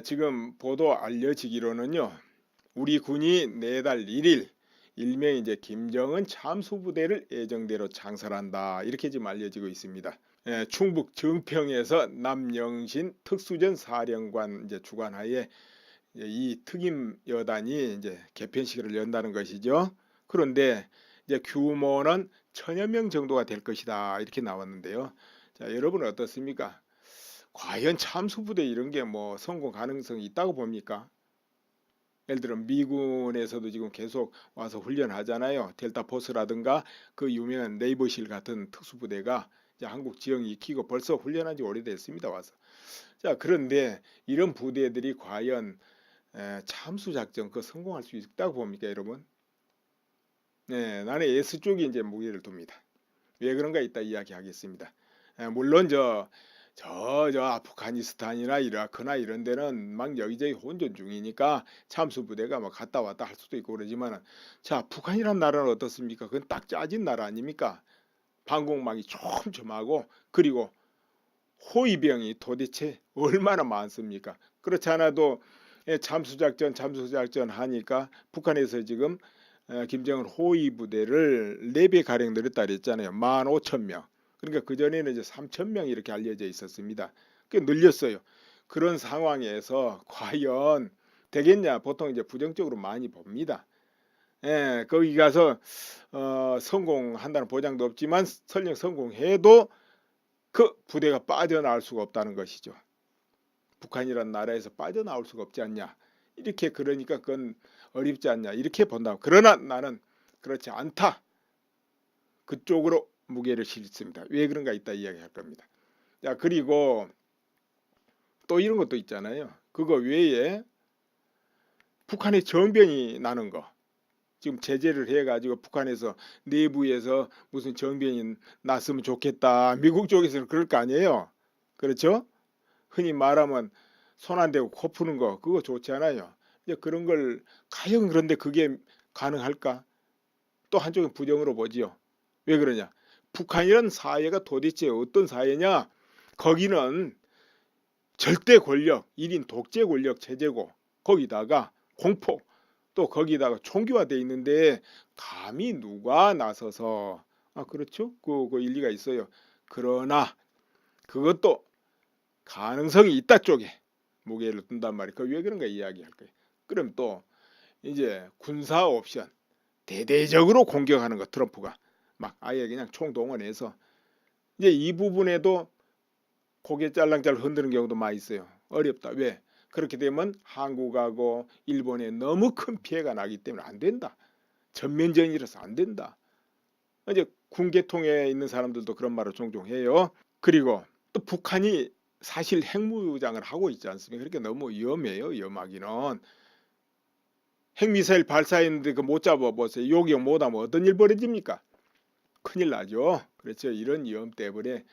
지금 보도 알려지기로는요. 우리 군이 내달 1일 일명 이제 김정은 참수부대를 예정대로 창설한다. 이렇게 지금 알려지고 있습니다. 충북 정평에서 남영신 특수전 사령관 이제 주관하에 이 특임 여단이 이제 개편식을 연다는 것이죠. 그런데 이제 규모는 1000여 명 정도가 될 것이다. 이렇게 나왔는데요. 자, 여러분은 어떻습니까? 과연 참수부대 이런 게 뭐 성공 가능성이 있다고 봅니까? 예를 들어 미군에서도 지금 계속 와서 훈련하잖아요. 델타 포스라든가 그 유명한 네이버실 같은 특수부대가 이제 한국 지형이 익히고 벌써 훈련한 지 오래됐습니다. 와서. 자, 그런데 이런 부대들이 과연 참수작전 그 성공할 수 있다고 봅니까, 여러분? 네, 나는 S 쪽이 이제 무게를 둡니다. 왜 그런가 이따 이야기하겠습니다. 물론 저 아프가니스탄이나 이라크나 이런 데는 막 여기저기 혼전 중이니까 참수 부대가 막 갔다 왔다 할 수도 있고 그러지만은 자, 북한이란 나라는 어떻습니까? 그건 딱 짜진 나라 아닙니까? 방공망이 촘촘하고 그리고 호위병이 도대체 얼마나 많습니까? 그렇지 않아도 참수작전 하니까 북한에서 지금 김정은 호위 부대를 4배 가량 늘렸다 그랬잖아요. 15,000명. 그러니까 그전에는 이제 3,000명 이렇게 알려져 있었습니다. 그 늘렸어요. 그런 상황에서 과연 되겠냐? 보통 이제 부정적으로 많이 봅니다. 거기 가서 성공한다는 보장도 없지만 설령 성공해도 그 부대가 빠져나올 수가 없다는 것이죠. 북한이라는 나라에서 빠져나올 수가 없지 않냐. 이렇게 그러니까 그건 어렵지 않냐. 이렇게 본다. 그러나 나는 그렇지 않다. 그쪽으로 무게를 실습니다. 왜 그런가 이따 이야기할 겁니다. 자, 그리고 또 이런 것도 있잖아요. 그거 외에 북한의 정변이 나는 거. 지금 제재를 해가지고 북한에서 내부에서 무슨 정변이 났으면 좋겠다. 미국 쪽에서는 그럴 거 아니에요. 그렇죠? 흔히 말하면 손 안 대고 코 푸는 거 그거 좋지 않아요. 이제 그런 걸 과연 그런데 그게 가능할까? 또 한쪽은 부정으로 보지요. 왜 그러냐? 북한이란 사회가 도대체 어떤 사회냐? 거기는 절대 권력, 1인 독재 권력 체제고 거기다가 공포 또 거기다가 총기화돼 있는데 감히 누가 나서서 그렇죠? 그 일리가 있어요. 그러나 그것도 가능성이 있다 쪽에 무게를 둔단 말이에요. 그 왜 그런가 이야기할 거예요. 그럼 또 이제 군사 옵션 대대적으로 공격하는 거 트럼프가 막 아예 그냥 총동원해서 이제 이 부분에도 고개 짤랑짤랑 흔드는 경우도 많이 있어요. 어렵다. 왜? 그렇게 되면 한국하고 일본에 너무 큰 피해가 나기 때문에 안 된다. 전면전이라서 안 된다. 이제 군계통에 있는 사람들도 그런 말을 종종 해요. 그리고 또 북한이 사실 핵무장을 하고 있지 않습니까? 그러니까 너무 위험해요. 위험하기는. 핵미사일 발사했는데 그 못 잡아보세요. 요격 못하면 어떤 일 벌어집니까? 큰일 나죠. 그렇죠. 이런 위험 때문에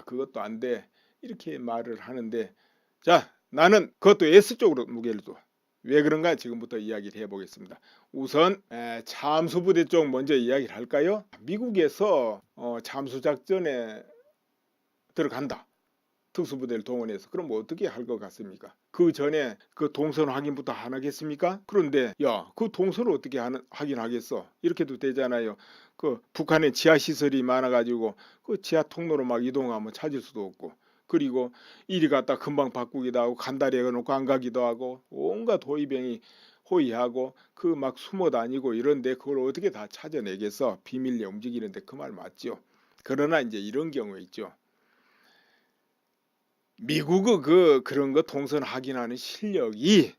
그것도 안 돼. 이렇게 말을 하는데 자, 나는 그것도 S쪽으로 무게를 둬. 왜 그런가 지금부터 이야기를 해보겠습니다. 우선 잠수부대 쪽 먼저 이야기를 할까요? 미국에서 잠수작전에 들어간다. 특수부대를 동원해서 그럼 뭐 어떻게 할 것 같습니까? 그 전에 그 동선 확인부터 안 하겠습니까? 그런데 그 동선을 어떻게 확인하겠어? 이렇게도 되잖아요. 그 북한에 지하 시설이 많아가지고 그 지하 통로로 막 이동하면 찾을 수도 없고 그리고 이리 갔다 금방 바꾸기도 하고 간다리 해놓고 안 가기도 하고 온갖 호위병이 호위하고 그 막 숨어 다니고 이런데 그걸 어떻게 다 찾아내겠어? 비밀리에 움직이는데 그 말 맞죠? 그러나 이제 이런 경우 있죠. 미국의 그런 거 동선 확인하는 실력이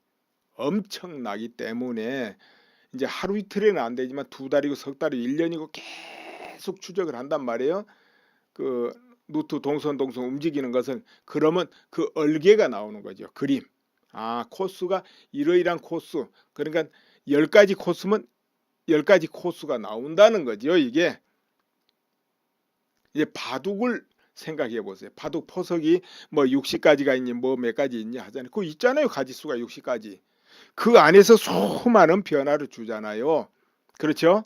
엄청나기 때문에 이제 하루 이틀에는 안 되지만 2달이고 석 달이고 1년이고 계속 추적을 한단 말이에요. 그 루트 동선 움직이는 것은 그러면 그 얼개가 나오는 거죠. 그림. 코스가 이러이러한 코스. 그러니까 10가지 코스면 10가지 코스가 나온다는 거죠. 이게 이제 바둑을 생각해 보세요. 바둑 포석이 뭐 60가지가 있니 뭐 몇 가지 있니 하잖아요. 그거 있잖아요. 가지수가 60가지. 그 안에서 수많은 변화를 주잖아요. 그렇죠?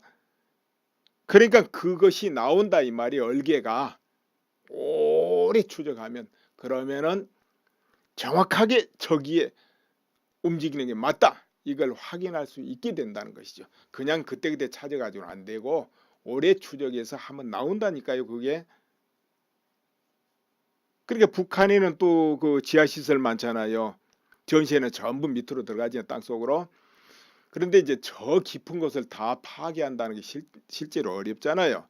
그러니까 그것이 나온다 이 말이 얼개가 오래 추적하면 그러면은 정확하게 저기에 움직이는 게 맞다. 이걸 확인할 수 있게 된다는 것이죠. 그냥 그때그때 찾아가지고는 안 되고 오래 추적해서 한번 나온다니까요. 그게. 그러니까 북한에는 또 그 지하시설 많잖아요. 전시에는 전부 밑으로 들어가지 땅속으로. 그런데 이제 저 깊은 곳을 다 파괴한다는 게 실제로 어렵잖아요.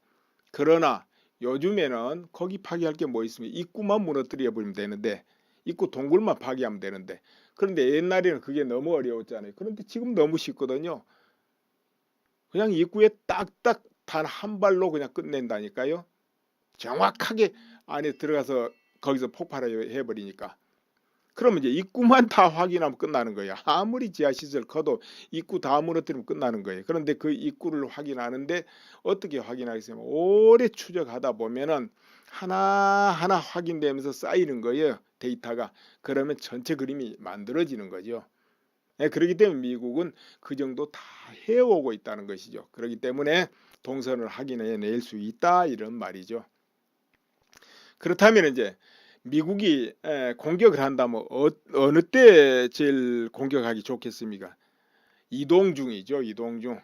그러나 요즘에는 거기 파괴할 게 뭐 있습니까? 입구만 무너뜨려 버리면 되는데, 입구 동굴만 파괴하면 되는데, 그런데 옛날에는 그게 너무 어려웠잖아요. 그런데 지금 너무 쉽거든요. 그냥 입구에 딱딱 단 한 발로 그냥 끝낸다니까요. 정확하게 안에 들어가서 거기서 폭발을 해버리니까. 그러면 이제 입구만 다 확인하면 끝나는 거예요. 아무리 지하시설 커도 입구 다 무너뜨리면 끝나는 거예요. 그런데 그 입구를 확인하는데 어떻게 확인하겠습니까? 오래 추적하다 보면은 하나하나 확인되면서 쌓이는 거예요. 데이터가. 그러면 전체 그림이 만들어지는 거죠. 그렇기 때문에 미국은 그 정도 다 해오고 있다는 것이죠. 그렇기 때문에 동선을 확인해낼 수 있다 이런 말이죠. 그렇다면 이제 미국이 공격을 한다면 어느 때 제일 공격하기 좋겠습니까? 이동 중이죠. 이동 중.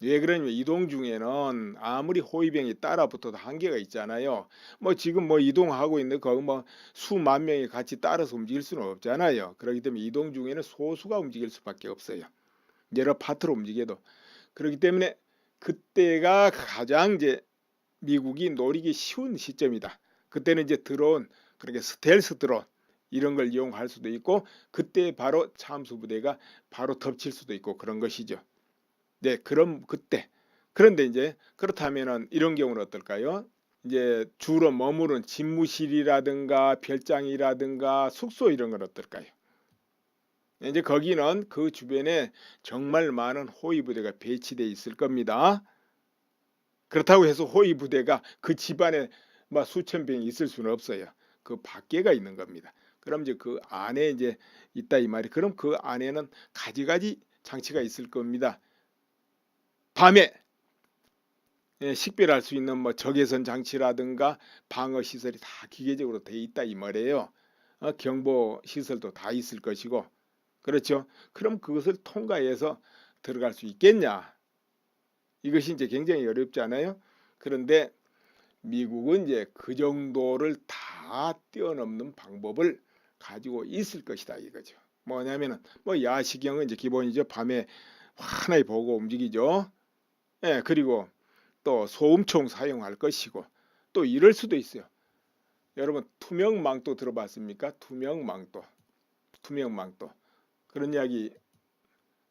왜 그러냐면 이동 중에는 아무리 호위병이 따라붙어도 한계가 있잖아요. 뭐 지금 뭐 이동하고 있는 거기 뭐 수만 명이 같이 따라서 움직일 수는 없잖아요. 그렇기 때문에 이동 중에는 소수가 움직일 수밖에 없어요. 여러 파트로 움직여도. 그렇기 때문에 그때가 가장 이제 미국이 노리기 쉬운 시점이다. 그때는 이제 드론, 그러니까 스텔스 드론 이런 걸 이용할 수도 있고 그때 바로 참수 부대가 바로 덮칠 수도 있고 그런 것이죠. 네, 그럼 그때. 그런데 이제 그렇다면은 이런 경우는 어떨까요? 이제 주로 머무른 집무실이라든가 별장이라든가 숙소 이런 건 어떨까요? 이제 거기는 그 주변에 정말 많은 호위 부대가 배치되어 있을 겁니다. 그렇다고 해서 호위 부대가 그 집안에 막 수천 명이 있을 수는 없어요. 그 밖에가 있는 겁니다. 그럼 이제 그 안에 이제 있다 이 말이. 그럼 그 안에는 가지가지 장치가 있을 겁니다. 밤에 식별할 수 있는 뭐 적외선 장치라든가 방어 시설이 다 기계적으로 돼 있다 이 말이에요. 경보 시설도 다 있을 것이고. 그렇죠. 그럼 그것을 통과해서 들어갈 수 있겠냐? 이것이 이제 굉장히 어렵지 않아요? 그런데 미국은 이제 그 정도를 다 뛰어넘는 방법을 가지고 있을 것이다 이거죠. 뭐냐면은 뭐 야시경은 이제 기본이죠. 밤에 환하게 보고 움직이죠. 그리고 또 소음총 사용할 것이고 또 이럴 수도 있어요. 여러분 투명망토 들어봤습니까? 투명망토. 투명망토. 그런 이야기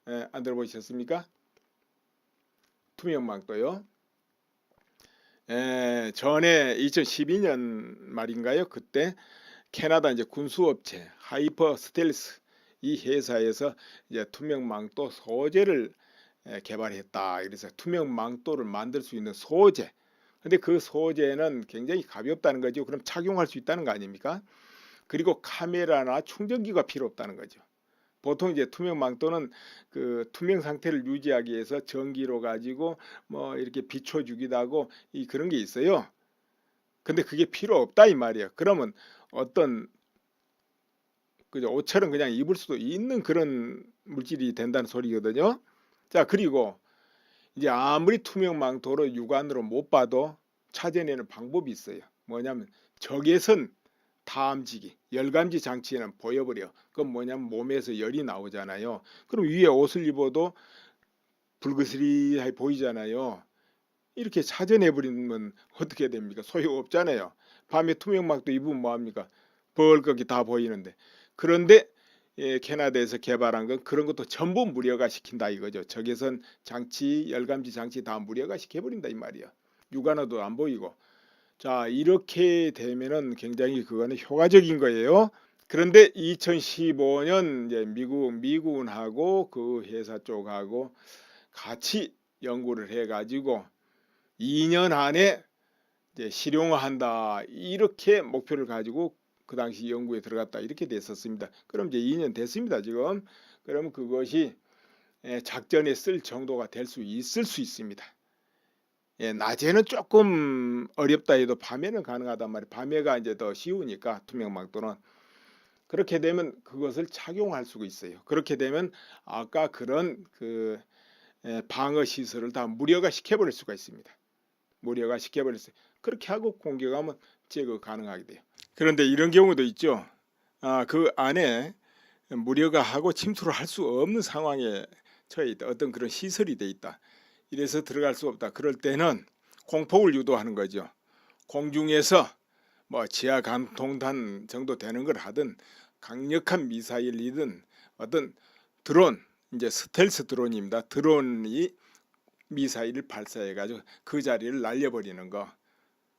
안 들어보셨습니까? 투명망토요. 전에 2012년 말인가요? 그때 캐나다 이제 군수업체 하이퍼 스텔스 이 회사에서 이제 투명망토 소재를 개발했다. 그래서 투명망토를 만들 수 있는 소재. 근데 그 소재는 굉장히 가볍다는 거죠. 그럼 착용할 수 있다는 거 아닙니까? 그리고 카메라나 충전기가 필요 없다는 거죠. 보통 이제 투명망토는 그 투명 상태를 유지하기 위해서 전기로 가지고 뭐 이렇게 비춰주기도 하고 그런 게 있어요. 근데 그게 필요 없다 이 말이에요. 그러면 어떤 그죠 옷처럼 그냥 입을 수도 있는 그런 물질이 된다는 소리거든요. 자, 그리고 이제 아무리 투명망토로 육안으로 못 봐도 찾아내는 방법이 있어요. 뭐냐면 적외선 다암지기, 열감지 장치에는 보여버려. 그건 뭐냐면 몸에서 열이 나오잖아요. 그럼 위에 옷을 입어도 불그스리하게 보이잖아요. 이렇게 찾아내버리면 어떻게 됩니까? 소용없잖아요. 밤에 투명막도 입으면 뭐합니까? 벌겋게 다 보이는데. 그런데 캐나다에서 개발한 건 그런 것도 전부 무력화 시킨다 이거죠. 적외선 장치, 열감지 장치 다 무력화 시켜버린다 이 말이야. 육안으로도 안 보이고. 자, 이렇게 되면은 굉장히 그거는 효과적인 거예요. 그런데 2015년 이제 미군하고 그 회사 쪽하고 같이 연구를 해가지고 2년 안에 이제 실용화한다 이렇게 목표를 가지고 그 당시 연구에 들어갔다 이렇게 됐었습니다. 그럼 이제 2년 됐습니다 지금. 그러면 그것이 작전에 쓸 정도가 될 수 있을 수 있습니다. 낮에는 조금 어렵다 해도 밤에는 가능하단 말이에요. 밤에가 이제 더 쉬우니까 투명망토는. 그렇게 되면 그것을 착용할 수가 있어요. 그렇게 되면 아까 그런 방어 시설을 다 무력화 시켜버릴 수가 있습니다. 무력화 시켜버렸어요. 그렇게 하고 공격하면 제거 가능하게 돼요. 그런데 이런 경우도 있죠. 그 안에 무력화하고 침투를 할 수 없는 상황에 처해 있다. 어떤 그런 시설이 돼 있다. 이래서 들어갈 수 없다. 그럴 때는 공폭을 유도하는 거죠. 공중에서 뭐 지하 감통단 정도 되는 걸 하든 강력한 미사일이든 어떤 드론, 이제 스텔스 드론입니다. 드론이 미사일을 발사해 가지고 그 자리를 날려버리는 거,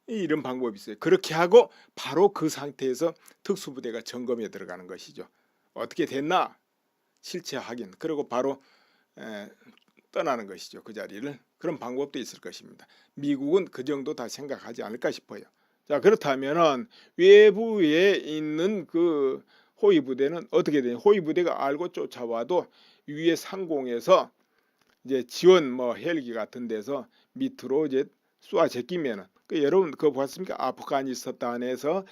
이런 방법이 있어요. 그렇게 하고 바로 그 상태에서 특수부대가 점검에 들어가는 것이죠. 어떻게 됐나 실체 확인, 그리고 바로 떠나는 것이죠. 그 자리를. 그런 방법도 있을 것입니다. 미국은 그 정도 다 생각하지 않을까 싶어요. 자, 그렇다면은 외부에 있는 그 호위 부대는 어떻게 되냐? 호위 부대가 알고 쫓아와도 위에 상공에서 이제 지원 뭐 헬기 같은 데서 밑으로 이제 쏘아 제끼면은, 여러분 그거 봤습니까? 아프가니스탄에서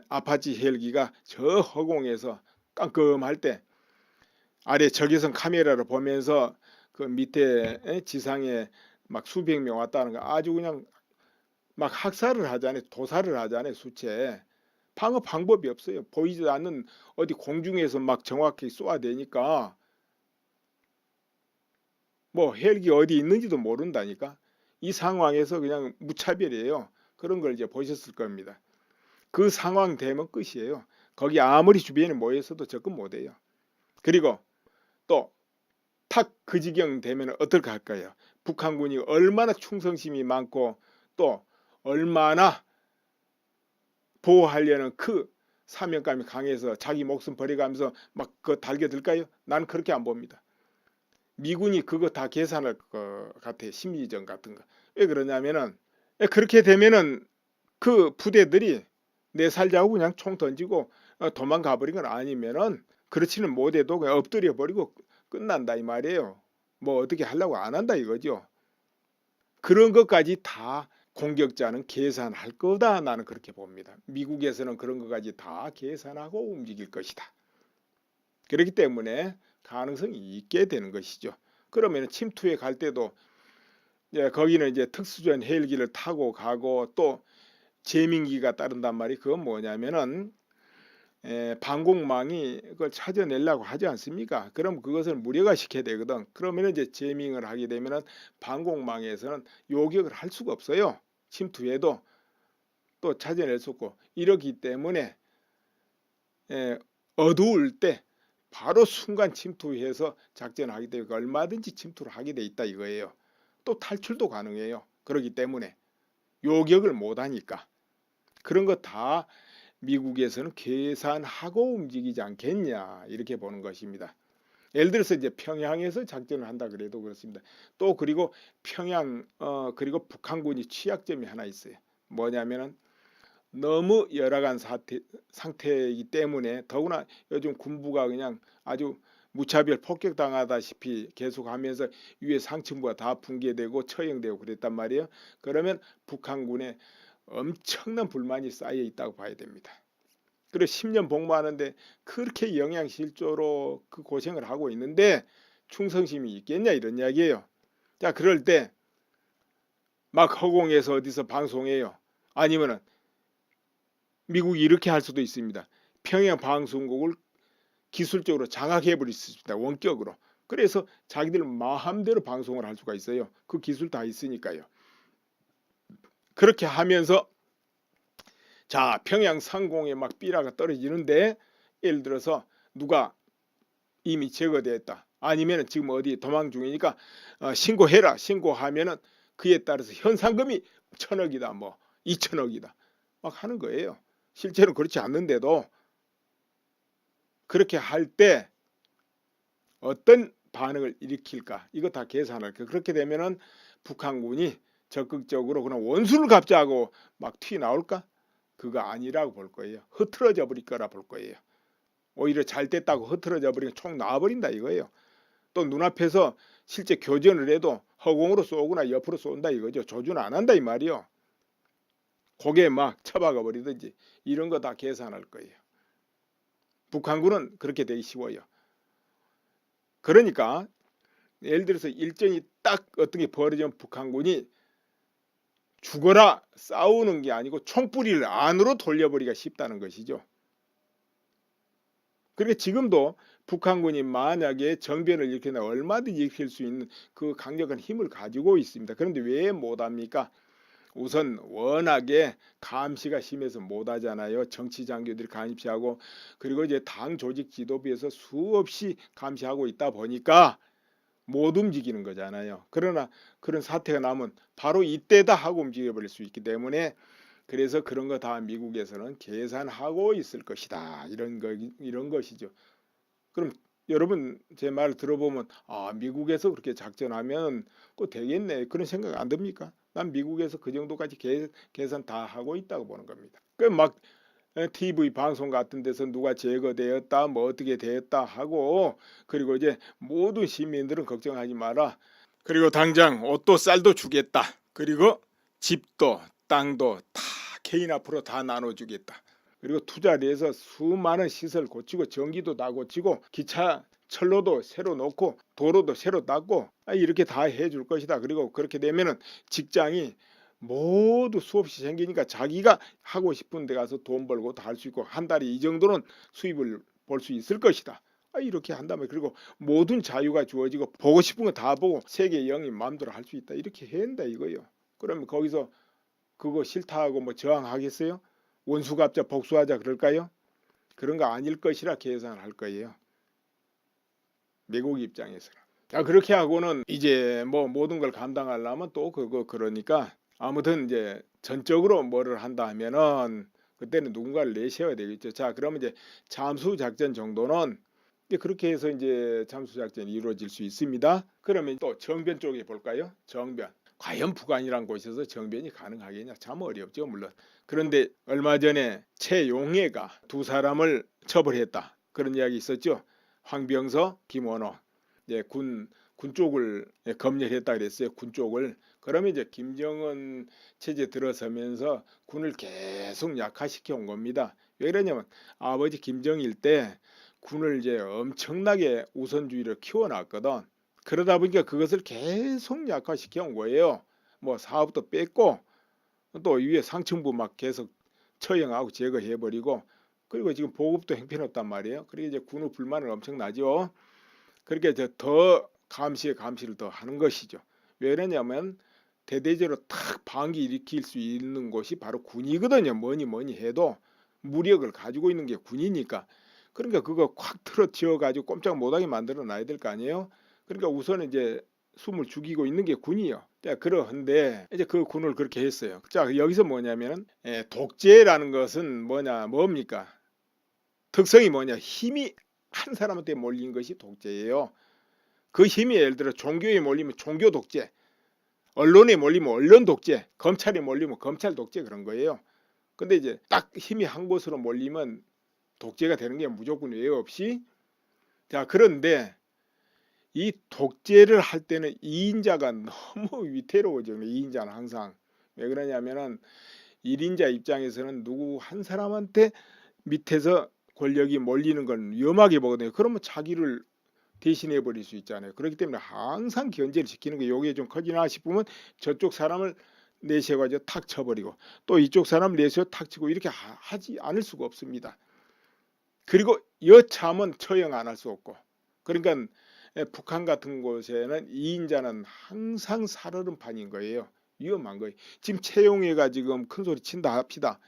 아파치 헬기가 저 허공에서 깜깜할 때 아래 적외선 카메라를 보면서 그 밑에 지상에 막 수백 명 왔다는 거, 아주 그냥 막 학살을 하잖아요. 도살을 하잖아요. 수채. 방어 방법이 없어요. 보이지도 않는 어디 공중에서 막 정확히 쏘아대니까 뭐 헬기 어디 있는지도 모른다니까. 이 상황에서 그냥 무차별이에요. 그런 걸 이제 보셨을 겁니다. 그 상황 되면 끝이에요. 거기 아무리 주변에 모여 있어도 접근 못해요. 그리고 또 탁 그 지경 되면 어떨까 할까요? 북한군이 얼마나 충성심이 많고 또 얼마나 보호하려는 그 사명감이 강해서 자기 목숨 버려가면서 막 그 달겨들까요? 나는 그렇게 안 봅니다. 미군이 그거 다 계산할 것 같아요. 심리전 같은 거. 왜 그러냐면은 그렇게 되면은 그 부대들이 내 살자고 그냥 총 던지고 도망가 버린 건 아니면은, 그렇지는 못해도 그냥 엎드려 버리고 끝난다 이 말이에요. 뭐 어떻게 하려고 안 한다 이거죠. 그런 것까지 다 공격자는 계산할 거다, 나는 그렇게 봅니다. 미국에서는 그런 것까지 다 계산하고 움직일 것이다. 그렇기 때문에 가능성이 있게 되는 것이죠. 그러면 침투에 갈 때도 거기는 이제 특수전 헬기를 타고 가고 또 제민기가 따른단 말이, 그건 뭐냐면은 방공망이 그걸 찾아내려고 하지 않습니까? 그럼 그것을 무력화 시켜야 되거든. 그러면 이제 제밍을 하게 되면은 방공망에서는 요격을 할 수가 없어요. 침투해도 또 찾아낼 수 없고, 이러기 때문에 어두울 때 바로 순간 침투해서 작전을 하기 때문에 얼마든지 침투를 하게 돼 있다 이거예요. 또 탈출도 가능해요. 그렇기 때문에 요격을 못하니까 그런 거 다 미국에서는 계산하고 움직이지 않겠냐, 이렇게 보는 것입니다. 예를 들어서 이제 평양에서 작전을 한다 그래도 그렇습니다. 또 그리고 평양 그리고 북한군이 취약점이 하나 있어요. 뭐냐면은 너무 열악한 상태이기 때문에, 더구나 요즘 군부가 그냥 아주 무차별 폭격당하다시피 계속하면서 위에 상층부가 다 붕괴되고 처형되고 그랬단 말이에요. 그러면 북한군에 엄청난 불만이 쌓여 있다고 봐야 됩니다. 그리고 10년 복무하는데 그렇게 영양실조로 그 고생을 하고 있는데 충성심이 있겠냐, 이런 이야기예요. 자, 그럴 때 막 허공에서 어디서 방송해요. 아니면은 미국이 이렇게 할 수도 있습니다. 평양 방송국을 기술적으로 장악해 버릴 수 있습니다. 원격으로. 그래서 자기들 마음대로 방송을 할 수가 있어요. 그 기술 다 있으니까요. 그렇게 하면서 자, 평양 상공에 막 삐라가 떨어지는데 예를 들어서 누가 이미 제거됐다, 아니면 지금 어디 도망 중이니까 신고해라. 신고하면은 그에 따라서 현상금이 1,000억이다 뭐 2,000억이다 막 하는 거예요. 실제로 그렇지 않는데도 그렇게 할 때 어떤 반응을 일으킬까, 이거 다 계산할 거예요. 그렇게 되면은 북한군이 적극적으로 그냥 원수를 갚자고 막 튀어나올까? 그거 아니라고 볼 거예요. 흐트러져 버릴 거라 볼 거예요. 오히려 잘 됐다고 흐트러져 버리면 총 나와버린다 이거예요. 또 눈앞에서 실제 교전을 해도 허공으로 쏘거나 옆으로 쏜다 이거죠. 조준 안 한다 이 말이요. 고개 막 쳐박아 버리든지 이런 거 다 계산할 거예요. 북한군은 그렇게 되기 쉬워요. 그러니까 예를 들어서 일정이 딱 어떤 게 벌어지면 북한군이 죽어라 싸우는 게 아니고 총뿌리를 안으로 돌려버리기가 쉽다는 것이죠. 그러니까 지금도 북한군이 만약에 정변을 일으키면 얼마든지 일으킬 수 있는 그 강력한 힘을 가지고 있습니다. 그런데 왜 못합니까? 우선 워낙에 감시가 심해서 못하잖아요. 정치 장교들이 감시하고, 그리고 이제 당 조직 지도부에서 수없이 감시하고 있다 보니까 못 움직이는 거잖아요. 그러나 그런 사태가 나면 바로 이때다 하고 움직여버릴 수 있기 때문에, 그래서 그런 거 다 미국에서는 계산하고 있을 것이다, 이런 것이죠. 그럼 여러분 제 말 들어보면 미국에서 그렇게 작전하면 꼭 되겠네, 그런 생각 안 듭니까? 난 미국에서 그 정도까지 계산 다 하고 있다고 보는 겁니다. 그 막 TV 방송 같은 데서 누가 제거되었다 뭐 어떻게 되었다 하고, 그리고 이제 모든 시민들은 걱정하지 마라, 그리고 당장 옷도 쌀도 주겠다, 그리고 집도 땅도 다 개인 앞으로 다 나눠주겠다, 그리고 투자를 해서 수많은 시설 고치고 전기도 다 고치고 기차 철로도 새로 놓고 도로도 새로 닦고 이렇게 다 해줄 것이다. 그리고 그렇게 되면은 직장이 모두 수없이 생기니까 자기가 하고 싶은 데 가서 돈 벌고 다 할 수 있고 한 달에 이 정도는 수입을 볼 수 있을 것이다. 이렇게 한다면, 그리고 모든 자유가 주어지고 보고 싶은 거 다 보고 세계 영이 마음대로 할 수 있다, 이렇게 해야 한다 이거예요. 그러면 거기서 그거 싫다 하고 뭐 저항하겠어요? 원수 갚자 복수하자 그럴까요? 그런 거 아닐 것이라 계산할 거예요, 미국 입장에서는. 자, 그렇게 하고는 이제 뭐 모든 걸 감당하려면 또 그러니까 아무튼 이제 전적으로 뭐를 한다 하면은 그때는 누군가를 내세워야 되겠죠. 자, 그러면 이제 잠수 작전 정도는 이제 그렇게 해서 이제 잠수 작전이 이루어질 수 있습니다. 그러면 또 정변 쪽에 볼까요? 정변. 과연 북한이란 곳에서 정변이 가능하겠냐? 참 어렵죠, 물론. 그런데 얼마 전에 최용해가 두 사람을 처벌했다, 그런 이야기 있었죠. 황병서, 김원호. 군 쪽을 검열했다 그랬어요. 군 쪽을. 그러면 이제 김정은 체제 들어서면서 군을 계속 약화시켜 온 겁니다. 왜 그러냐면 아버지 김정일 때 군을 이제 엄청나게 우선주의를 키워놨거든. 그러다 보니까 그것을 계속 약화시켜 온 거예요. 뭐 사업도 뺐고 또 위에 상층부 막 계속 처형하고 제거해버리고, 그리고 지금 보급도 형편없단 말이에요. 그리고 이제 군의 불만은 엄청나죠. 그렇게 이제 더 감시를 더 하는 것이죠. 왜 그러냐면 대대적으로 탁 반기 일으킬 수 있는 곳이 바로 군이거든요. 뭐니 해도 무력을 가지고 있는 게 군이니까. 그러니까 그거 콱 틀어치워 가지고 꼼짝 못하게 만들어 놔야 될 거 아니에요. 그러니까 우선 이제 숨을 죽이고 있는 게 군이요. 자, 그런데 이제 그 군을 그렇게 했어요. 자, 여기서 뭐냐면은 독재라는 것은 뭡니까? 특성이 뭐냐? 힘이 한 사람한테 몰린 것이 독재예요. 그 힘이 예를 들어 종교에 몰리면 종교 독재, 언론에 몰리면 언론 독재, 검찰에 몰리면 검찰 독재, 그런 거예요. 근데 이제 딱 힘이 한 곳으로 몰리면 독재가 되는 게 무조건 예외 없이. 자, 그런데 이 독재를 할 때는 2인자가 너무 위태로워져요. 2인자는 항상. 왜 그러냐면은 1인자 입장에서는 누구 한 사람한테 밑에서 권력이 몰리는 건 위험하게 보거든요. 그러면 자기를 대신해 버릴 수 있잖아요. 그렇기 때문에 항상 견제를 시키는 게, 요게 좀 커지나 싶으면 저쪽 사람을 내세워가지고 탁 쳐버리고 또 이쪽 사람 내세워 탁 치고 이렇게 하지 않을 수가 없습니다. 그리고 여차하면 처형 안 할 수 없고. 그러니까 북한 같은 곳에는 2인자는 항상 살얼음판인 거예요. 위험한 거예요. 지금 최용해가 지금 큰 소리 친다 합시다.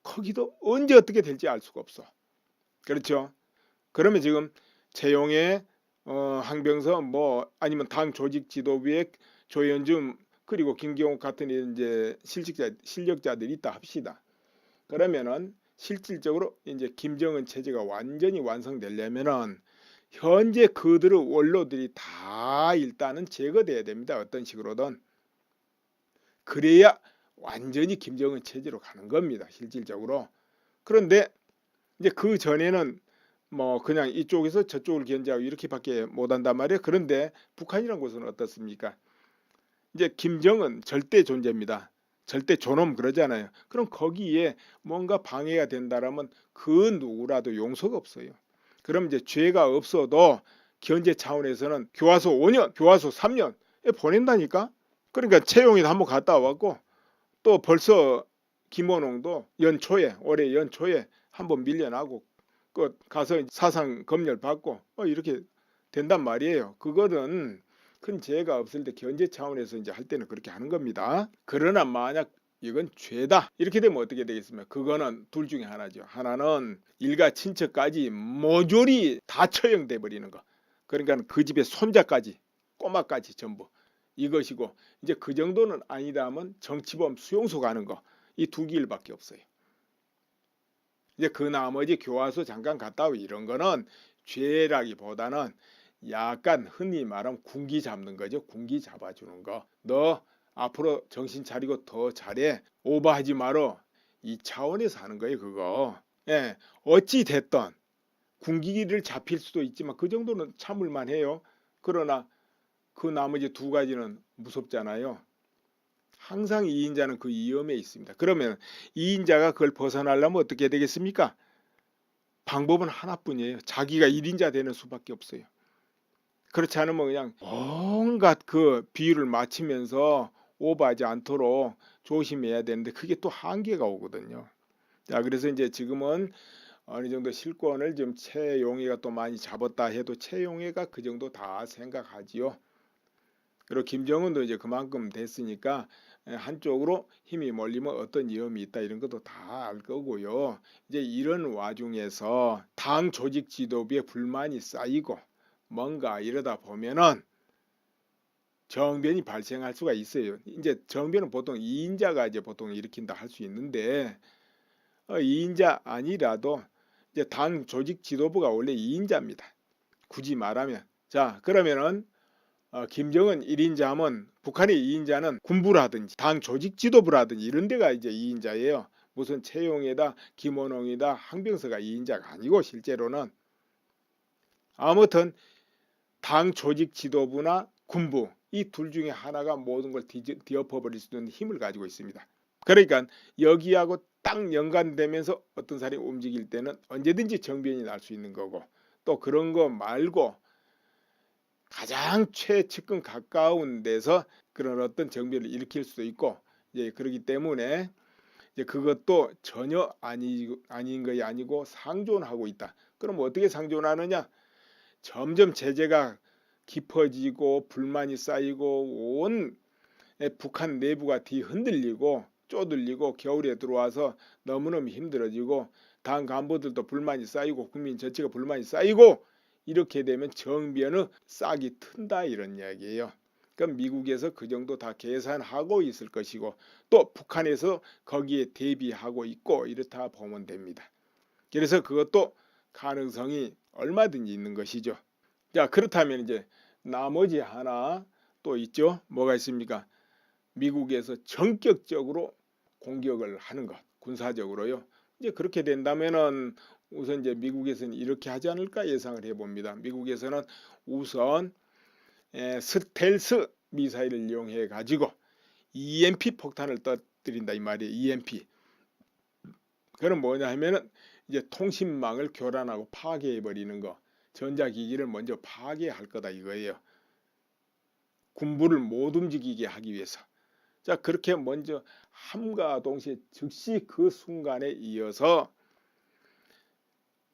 거기도 언제 어떻게 될지 알 수가 없어. 그렇죠? 그러면 지금 최용해, 황병서, 뭐 아니면 당 조직 지도부의 조현중, 그리고 김경옥 같은 이제 실력자들이 있다 합시다. 그러면은 실질적으로 이제 김정은 체제가 완전히 완성되려면은 현재 그들의 원로들이 다 일단은 제거돼야 됩니다. 어떤 식으로든. 그래야 완전히 김정은 체제로 가는 겁니다, 실질적으로. 그런데 이제 그 전에는 뭐 그냥 이쪽에서 저쪽을 견제하고 이렇게밖에 못한단 말이에요. 그런데 북한이라는 곳은 어떻습니까? 이제 김정은 절대 존재입니다. 절대 존엄 그러잖아요. 그럼 거기에 뭔가 방해가 된다라면 그 누구라도 용서가 없어요. 그럼 이제 죄가 없어도 견제 차원에서는 교화소 5년, 교화소 3년 보낸다니까. 그러니까 채용이도 한번 갔다 왔고 또 벌써 김원홍도 올해 연초에 한번 밀려나고 그 가서 사상 검열 받고 이렇게 된단 말이에요. 그거는 큰 죄가 없을 때 견제 차원에서 이제 할 때는 그렇게 하는 겁니다. 그러나 만약 이건 죄다 이렇게 되면 어떻게 되겠습니까? 그거는 둘 중에 하나죠. 하나는 일가 친척까지 모조리 다 처형돼 버리는 거. 그러니까 그 집의 손자까지 꼬마까지 전부 이것이고, 이제 그 정도는 아니다 하면 정치범 수용소 가는 거, 이 두 길밖에 없어요. 이제 그 나머지 교화소 잠깐 갔다 오고 이런 거는 죄라기보다는 약간 흔히 말하면 군기 잡는 거죠. 군기 잡아주는 거. 너 앞으로 정신 차리고 더 잘해. 오버하지 말어. 이 차원에서 하는 거예요, 그거. 예, 어찌 됐든 군기를 잡힐 수도 있지만 그 정도는 참을만 해요. 그러나 그 나머지 두 가지는 무섭잖아요. 항상 2인자는 그 위험에 있습니다. 그러면 2인자가 그걸 벗어나려면 어떻게 되겠습니까? 방법은 하나뿐이에요. 자기가 1인자 되는 수밖에 없어요. 그렇지 않으면 그냥 온갖 그 비율을 맞추면서 오버하지 않도록 조심해야 되는데 그게 또 한계가 오거든요. 자, 그래서 이제 지금은 어느 정도 실권을 좀 최용해가 또 많이 잡았다 해도 최용해가 그 정도 다 생각하지요. 그리고 김정은도 이제 그만큼 됐으니까 한쪽으로 힘이 몰리면 어떤 위험이 있다 이런 것도 다 알 거고요. 이제 이런 와중에서 당 조직 지도부에 불만이 쌓이고 뭔가 이러다 보면은 정변이 발생할 수가 있어요. 이제 정변은 보통 2인자가 이제 보통 일으킨다 할 수 있는데 2인자 아니라도 이제 당 조직 지도부가 원래 2인자입니다. 굳이 말하면. 자, 그러면은 김정은 1인자 하면 북한의 2인자는 군부라든지 당 조직 지도부라든지 이런 데가 이제 2인자예요. 무슨 최용해다, 김원홍이다, 항병서가 2인자가 아니고 실제로는 아무튼 당 조직 지도부나 군부 이 둘 중에 하나가 모든 걸 뒤엎어버릴 수 있는 힘을 가지고 있습니다. 그러니까 여기하고 딱 연관되면서 어떤 사람이 움직일 때는 언제든지 정변이 날 수 있는 거고, 또 그런 거 말고 가장 최측근 가까운 데서 그런 어떤 정변을 일으킬 수도 있고, 이제 그렇기 때문에 이제 그것도 전혀 아닌 것이 아니고 상존하고 있다. 그럼 어떻게 상존하느냐? 점점 제재가 깊어지고 불만이 쌓이고 온 북한 내부가 뒤흔들리고 쪼들리고 겨울에 들어와서 너무너무 힘들어지고 당 간부들도 불만이 쌓이고 국민 전체가 불만이 쌓이고 이렇게 되면 정변의 싹이 튼다 이런 이야기예요. 그럼 미국에서 그 정도 다 계산하고 있을 것이고 또 북한에서 거기에 대비하고 있고 이렇다 보면 됩니다. 그래서 그것도 가능성이 얼마든지 있는 것이죠. 자, 그렇다면 이제 나머지 하나 또 있죠. 뭐가 있습니까? 미국에서 전격적으로 공격을 하는 것, 군사적으로요. 이제 그렇게 된다면은 우선 이제 미국에서는 이렇게 하지 않을까 예상을 해봅니다. 미국에서는 우선 스텔스 미사일을 이용해 가지고 EMP 폭탄을 터뜨린다 이 말이에요. EMP. 그건 뭐냐 하면은 이제 통신망을 교란하고 파괴해 버리는 거, 전자기기를 먼저 파괴할 거다 이거예요. 군부를 못 움직이게 하기 위해서. 자, 그렇게 먼저 함과 동시에 즉시 그 순간에 이어서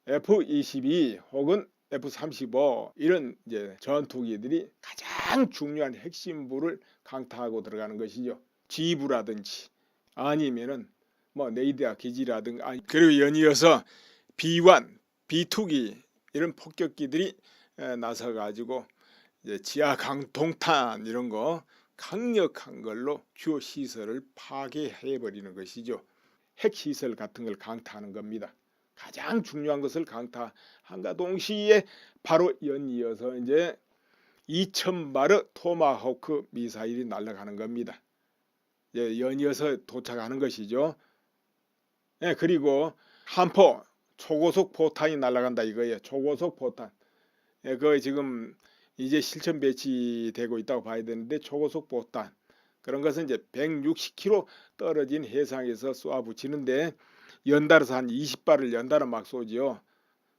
F-22 혹은 F-35 이런 이제 전투기들이 가장 중요한 핵심부를 강타하고 들어가는 것이죠. 지부라든지 아니면은 뭐 네이드아 기지라든가 그리고 연이어서 B1, B2기 이런 폭격기들이 나서 가지고 이제 지하 강동탄 이런 거 강력한 걸로 주요 시설을 파괴해 버리는 것이죠. 핵 시설 같은 걸 강타하는 겁니다. 가장 중요한 것을 강타한가 동시에 바로 연이어서 이제 2000발의 토마호크 미사일이 날아가는 겁니다. 예, 연이어서 도착하는 것이죠. 예, 그리고 한포 초고속 포탄이 날아간다 이거예요. 초고속 포탄. 예, 그 지금 이제 실전 배치되고 있다고 봐야 되는데 초고속 포탄 그런 것은 이제 160km 떨어진 해상에서 쏘아 붙이는데 연달아서 한 20발을 연달아 막 쏘지요.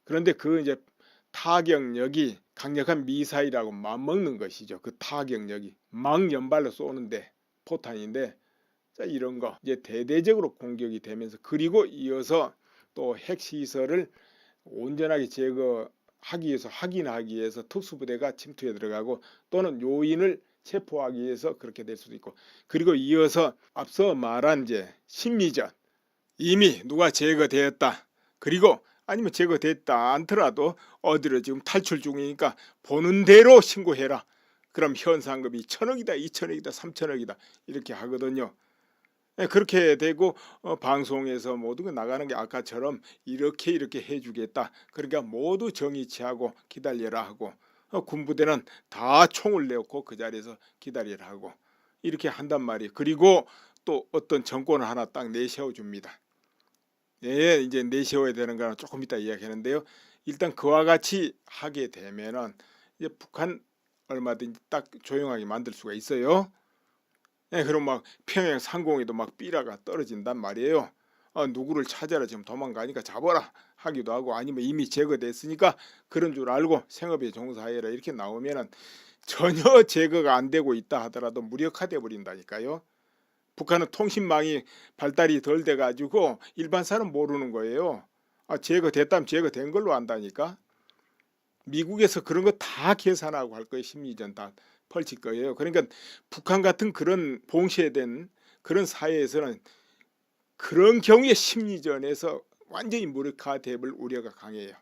그런데 그 이제 타격력이 강력한 미사일하고 맞먹는 것이죠. 그 타격력이 막 연발로 쏘는데 포탄인데, 자, 이런 거 이제 대대적으로 공격이 되면서, 그리고 이어서 또 핵시설을 온전하게 제거하기 위해서, 확인하기 위해서 특수부대가 침투해 들어가고, 또는 요인을 체포하기 위해서 그렇게 될 수도 있고, 그리고 이어서 앞서 말한 이제 심리전, 이미 누가 제거되었다, 그리고 아니면 제거됐다 않더라도 어디로 지금 탈출 중이니까 보는 대로 신고해라. 그럼 현상금이 1,000억이다, 2,000억이다, 3,000억이다 이렇게 하거든요. 그렇게 되고 방송에서 모두 나가는 게 아까처럼 이렇게 해주겠다. 그러니까 모두 정의치하고 기다려라 하고, 군부대는 다 총을 내놓고 그 자리에서 기다리라 하고 이렇게 한단 말이에요. 그리고 또 어떤 정권을 하나 딱 내세워 줍니다. 예, 이제 내세워야 되는 거는 조금 이따 이야기하는데요. 일단 그와 같이 하게 되면은 이제 북한 얼마든지 딱 조용하게 만들 수가 있어요. 예, 그럼 막 평양 상공에도 막 삐라가 떨어진단 말이에요. 누구를 찾아라, 지금 도망가니까 잡아라 하기도 하고, 아니면 이미 제거됐으니까 그런 줄 알고 생업에 종사해라 이렇게 나오면은 전혀 제거가 안 되고 있다 하더라도 무력화돼 버린다니까요. 북한은 통신망이 발달이 덜 돼가지고 일반 사람 모르는 거예요. 제거됐다면 제거된 걸로 안다니까. 미국에서 그런 거 다 계산하고 할 거예요. 심리전 다 펼칠 거예요. 그러니까 북한 같은 그런 봉쇄된 그런 사회에서는 그런 경우에 심리전에서 완전히 무력화될 우려가 강해요.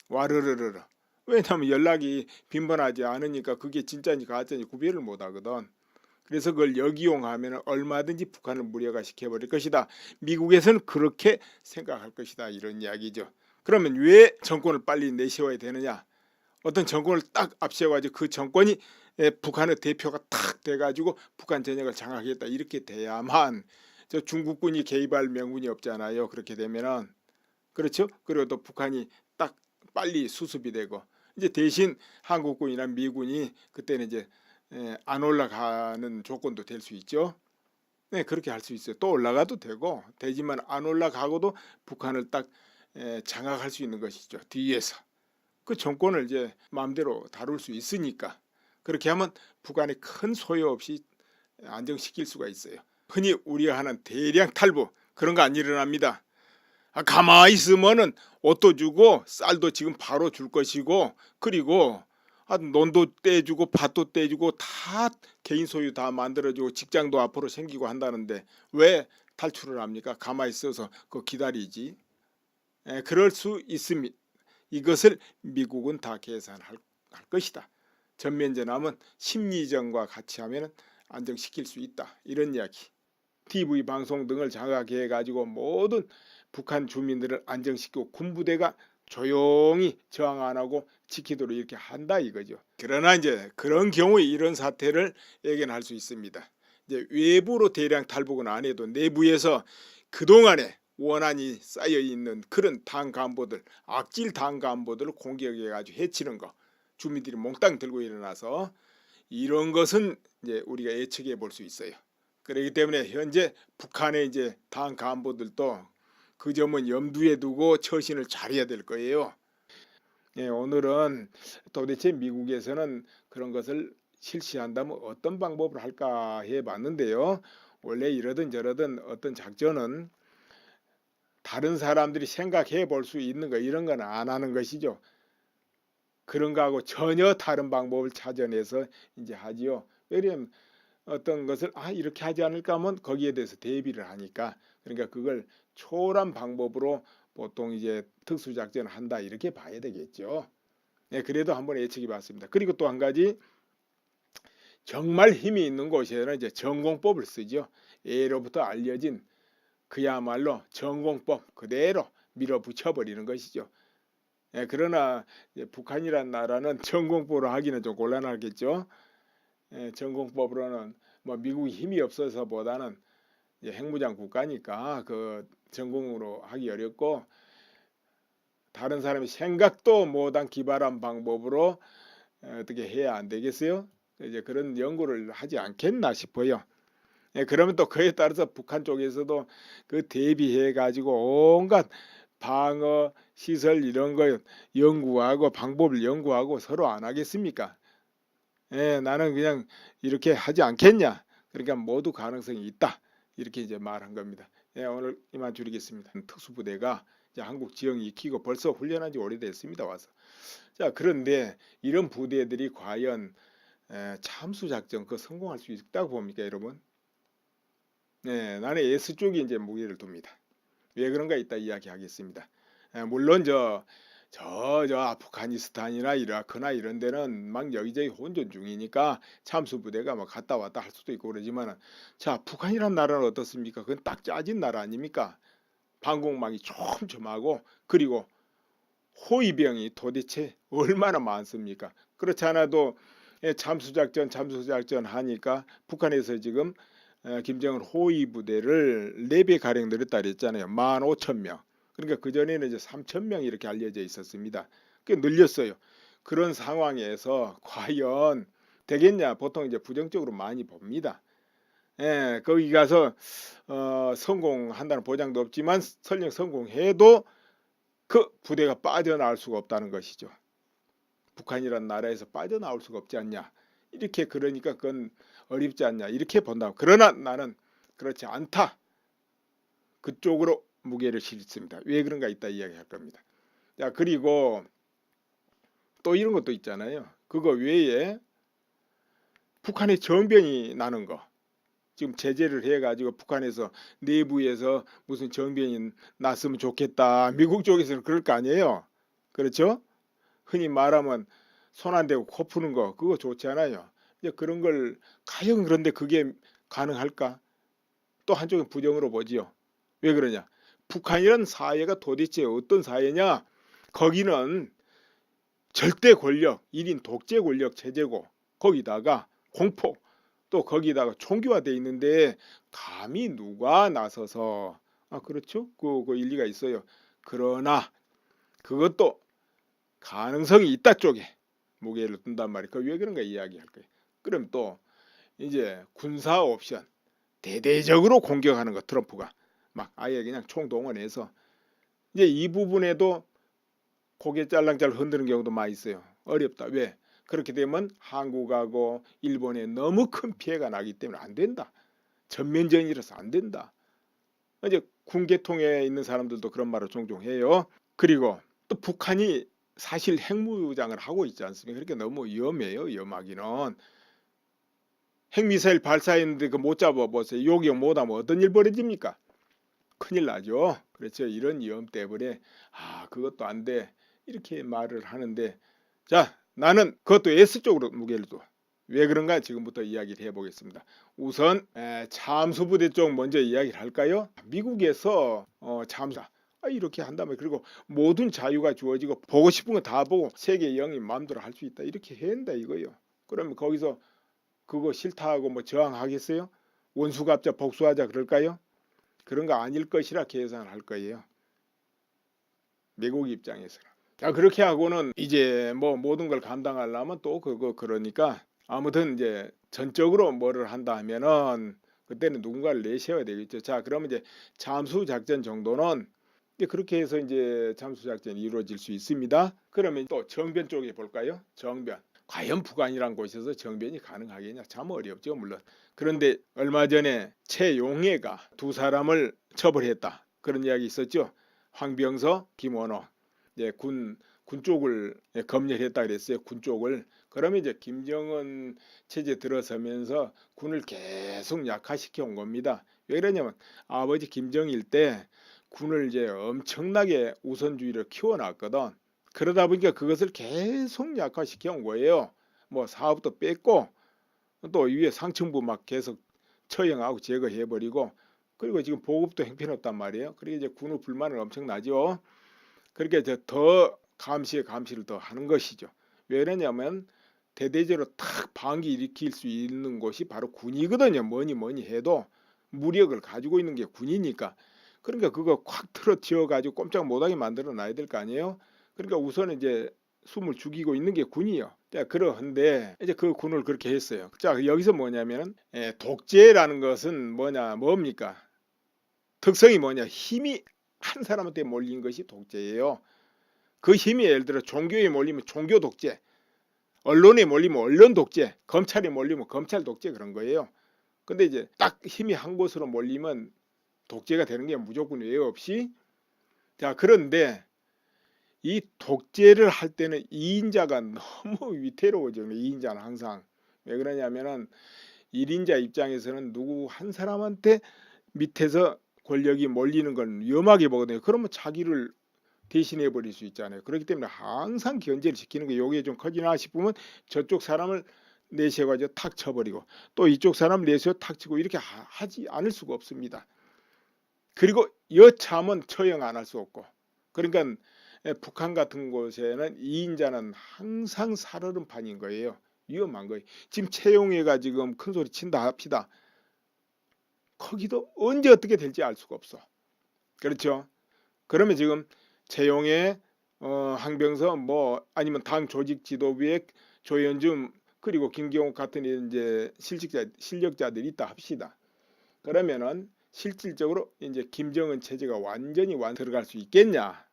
와르르르르. 왜냐하면 연락이 빈번하지 않으니까 그게 진짜인지 가짜인지 구별을 못 하거든. 그래서 그걸 역이용하면 얼마든지 북한을 무력화 시켜버릴 것이다. 미국에서는 그렇게 생각할 것이다. 이런 이야기죠. 그러면 왜 정권을 빨리 내세워야 되느냐? 어떤 정권을 딱 앞세워가지고 그 정권이 북한의 대표가 탁 돼가지고 북한 전역을 장악했다 이렇게 돼야만, 저 중국군이 개입할 명분이 없잖아요. 그렇게 되면은. 그렇죠? 그리고 또 북한이 딱 빨리 수습이 되고, 이제 대신 한국군이나 미군이 그때는 이제 안 올라가는 조건도 될 수 있죠. 네, 그렇게 할 수 있어요. 또 올라가도 되지만 안 올라가고도 북한을 딱 장악할 수 있는 것이죠. 뒤에서 그 정권을 이제 마음대로 다룰 수 있으니까. 그렇게 하면 북한이 큰 소요 없이 안정시킬 수가 있어요. 흔히 우리가 하는 대량 탈북, 그런 거 안 일어납니다. 가만히 있으면은 옷도 주고 쌀도 지금 바로 줄 것이고, 그리고 논도 떼주고 밭도 떼주고 다 개인 소유 다 만들어주고 직장도 앞으로 생기고 한다는데 왜 탈출을 합니까? 가만히 있어서 그 기다리지. 그럴 수 있습니다. 이것을 미국은 다 계산할 것이다. 전면전하면 심리전과 같이 하면 안정시킬 수 있다. 이런 이야기. TV 방송 등을 장악해 가지고 모든 북한 주민들을 안정시키고 군부대가 조용히 저항 안 하고 지키도록 이렇게 한다 이거죠. 그러나 이제 그런 경우에 이런 사태를 예견할 수 있습니다. 이제 외부로 대량 탈북은 안 해도 내부에서 그동안에 원한이 쌓여 있는 그런 당 간부들, 악질 당 간부들을 공격해 가지고 해치는 거, 주민들이 몽땅 들고 일어나서 이런 것은 이제 우리가 예측해 볼 수 있어요. 그렇기 때문에 현재 북한의 이제 당 간부들도 그 점은 염두에 두고 처신을 잘해야 될 거예요. 오늘은 도대체 미국에서는 그런 것을 실시한다면 어떤 방법을 할까 해봤는데요. 원래 이러든 저러든 어떤 작전은 다른 사람들이 생각해 볼 수 있는 거, 이런 건 안 하는 것이죠. 그런 거하고 전혀 다른 방법을 찾아내서 이제 하지요. 왜냐하면 어떤 것을 이렇게 하지 않을까 하면 거기에 대해서 대비를 하니까, 그러니까 그걸 초월한 방법으로 보통 이제 특수작전을 한다 이렇게 봐야 되겠죠. 그래도 한번 예측해 봤습니다. 그리고 또 한 가지, 정말 힘이 있는 곳에는 이제 전공법을 쓰죠. 예로부터 알려진 그야말로 전공법 그대로 밀어붙여 버리는 것이죠. 그러나 북한이란 나라는 전공법으로 하기는 좀 곤란하겠죠. 전공법으로는 뭐 미국이 힘이 없어서보다는 핵무장 국가니까 그 전공으로 하기 어렵고, 다른 사람이 생각도 못한 기발한 방법으로 어떻게 해야 안 되겠어요? 이제 그런 연구를 하지 않겠나 싶어요. 예, 그러면 또 그에 따라서 북한 쪽에서도 그 대비해 가지고 온갖 방어 시설 이런 거 연구하고 방법을 연구하고 서로 안 하겠습니까? 예, 나는 그냥 이렇게 하지 않겠냐. 그러니까 모두 가능성이 있다. 이렇게 이제 말한 겁니다. 예, 오늘 이만 줄이겠습니다. 특수부대가 이제 한국 지형이 익히고 벌써 훈련한 지 오래됐습니다. 와서. 자, 그런데 이런 부대들이 과연 참수작전 그 성공할 수 있다고 봅니까, 여러분? 네, 나는 S 쪽이 이제 무게를 둡니다. 왜 그런가 이따 이야기하겠습니다. 물론 저 아프가니스탄이나 이라크나 이런 데는 막 여기저기 혼전 중이니까 참수부대가 막 갔다 왔다 할 수도 있고 그러지만은 자, 북한이란 나라는 어떻습니까? 그건 딱 짜진 나라 아닙니까? 방공망이 촘촘하고 그리고 호위병이 도대체 얼마나 많습니까? 그렇지 않아도 참수작전 하니까 북한에서 지금 김정은 호위 부대를 4배 가량 늘렸다 그랬잖아요. 15,000명. 그러니까 그전에는 이제 3,000명 이렇게 알려져 있었습니다. 그 늘렸어요. 그런 상황에서 과연 되겠냐? 보통 이제 부정적으로 많이 봅니다. 예, 거기 가서 성공한다는 보장도 없지만 설령 성공해도 그 부대가 빠져나올 수가 없다는 것이죠. 북한이라는 나라에서 빠져나올 수가 없지 않냐. 이렇게 그러니까 그건 어렵지 않냐. 이렇게 본다. 그러나 나는 그렇지 않다. 그쪽으로 무게를 실습니다. 왜 그런가 이따 이야기할 겁니다. 자, 그리고 또 이런 것도 있잖아요. 그거 외에 북한의 정변이 나는 거. 지금 제재를 해가지고 북한에서 내부에서 무슨 정변이 났으면 좋겠다. 미국 쪽에서는 그럴 거 아니에요. 그렇죠? 흔히 말하면 손 안 대고 코 푸는 거 그거 좋지 않아요. 이제 그런 걸 과연 그런데 그게 가능할까? 또 한쪽은 부정으로 보지요. 왜 그러냐? 북한이라는 사회가 도대체 어떤 사회냐? 거기는 절대 권력, 1인 독재 권력 체제고 거기다가 공포 또 거기다가 총기화돼 있는데 감히 누가 나서서 그렇죠? 그 일리가 있어요. 그러나 그것도 가능성이 있다 쪽에 무게를 둔단 말이에요. 왜 그런가 이야기할 거예요. 그럼 또 이제 군사 옵션 대대적으로 공격하는 거 트럼프가 막 아예 그냥 총동원해서 이제 이 부분에도 고개 짤랑짤랑 흔드는 경우도 많이 있어요. 어렵다. 왜? 그렇게 되면 한국하고 일본에 너무 큰 피해가 나기 때문에 안 된다. 전면전이라서 안 된다. 이제 군계통에 있는 사람들도 그런 말을 종종 해요. 그리고 또 북한이 사실 핵무장을 하고 있지 않습니까? 그러니까 너무 위험해요. 위험하기는. 핵미사일 발사했는데 그 못 잡아보세요. 요격 못하면 어떤 일 벌어집니까? 큰일 나죠. 그렇죠. 이런 위험 때문에 그것도 안 돼. 이렇게 말을 하는데 자, 나는 그것도 S쪽으로 무게를 둬. 왜 그런가 지금부터 이야기를 해보겠습니다. 우선 참수부대 쪽 먼저 이야기를 할까요? 미국에서 참사 이렇게 한다면 그리고 모든 자유가 주어지고 보고 싶은 거 다 보고 세계 영이 마음대로 할 수 있다 이렇게 해야 한다 이거예요. 그러면 거기서 그거 싫다 하고 뭐 저항하겠어요? 원수갑자 복수하자 그럴까요? 그런 거 아닐 것이라 계산할 거예요. 미국 입장에서는. 자, 그렇게 하고는 이제 뭐 모든 걸 감당하려면 또 그러니까 아무튼 이제 전적으로 뭐를 한다 하면은 그때는 누군가를 내세워야 되겠죠. 자, 그러면 이제 잠수 작전 정도는 이제 그렇게 해서 이제 잠수 작전이 이루어질 수 있습니다. 그러면 또 정변 쪽에 볼까요? 정변. 과연 북한이란 곳에서 정변이 가능하겠냐? 참 어렵죠, 물론. 그런데 얼마 전에 최용해가 2사람을 처벌했다. 그런 이야기 있었죠. 황병서, 김원호. 군 쪽을 검열했다 그랬어요. 군 쪽을. 그러면 이제 김정은 체제 들어서면서 군을 계속 약화시켜 온 겁니다. 왜 그러냐면 아버지 김정일 때 군을 이제 엄청나게 우선주의를 키워놨거든. 그러다 보니까 그것을 계속 약화시켜 온 거예요. 뭐 사업도 뺐고 또 위에 상층부 막 계속 처형하고 제거해버리고 그리고 지금 보급도 형편없단 말이에요. 그리고 이제 군의 불만은 엄청나죠. 그러니까 이제 더 감시를 더 하는 것이죠. 왜 그러냐면 대대적으로 탁 반기 일으킬 수 있는 곳이 바로 군이거든요. 뭐니 해도 무력을 가지고 있는 게 군이니까. 그러니까 그거 콱 틀어치워 가지고 꼼짝 못하게 만들어 놔야 될 거 아니에요. 그러니까 우선 이제 숨을 죽이고 있는 게 군이요. 자, 그런데 이제 그 군을 그렇게 했어요. 자, 여기서 뭐냐면은 독재라는 것은 뭡니까? 특성이 뭐냐? 힘이 한 사람한테 몰린 것이 독재예요. 그 힘이 예를 들어 종교에 몰리면 종교 독재, 언론에 몰리면 언론 독재, 검찰에 몰리면 검찰 독재 그런 거예요. 근데 이제 딱 힘이 한 곳으로 몰리면 독재가 되는 게 무조건 예외 없이. 자, 그런데 이 독재를 할 때는 2인자가 너무 위태로워져요. 2인자는 항상. 왜 그러냐면은 1인자 입장에서는 누구 한 사람한테 밑에서 권력이 몰리는 건 위험하게 보거든요. 그러면 자기를 대신해 버릴 수 있잖아요. 그렇기 때문에 항상 견제를 시키는 거. 요게 좀 커지나 싶으면 저쪽 사람을 내세워가지고 탁 쳐버리고 또 이쪽 사람 내세워 탁 치고 이렇게 하지 않을 수가 없습니다. 그리고 여참은 처형 안 할 수 없고. 그러니까 북한 같은 곳에는 2인자는 항상 살얼음판인 거예요. 위험한 거예요. 지금 최용해가 지금 큰 소리 친다 합시다. 거기도 언제 어떻게 될지 알 수가 없어. 그렇죠? 그러면 지금 최용해, 항병서 뭐 아니면 당 조직 지도부의 조현중 그리고 김경욱 같은 이제 실력자들이 있다 합시다. 그러면은 실질적으로 이제 김정은 체제가 완전히 들어갈 수 있겠냐?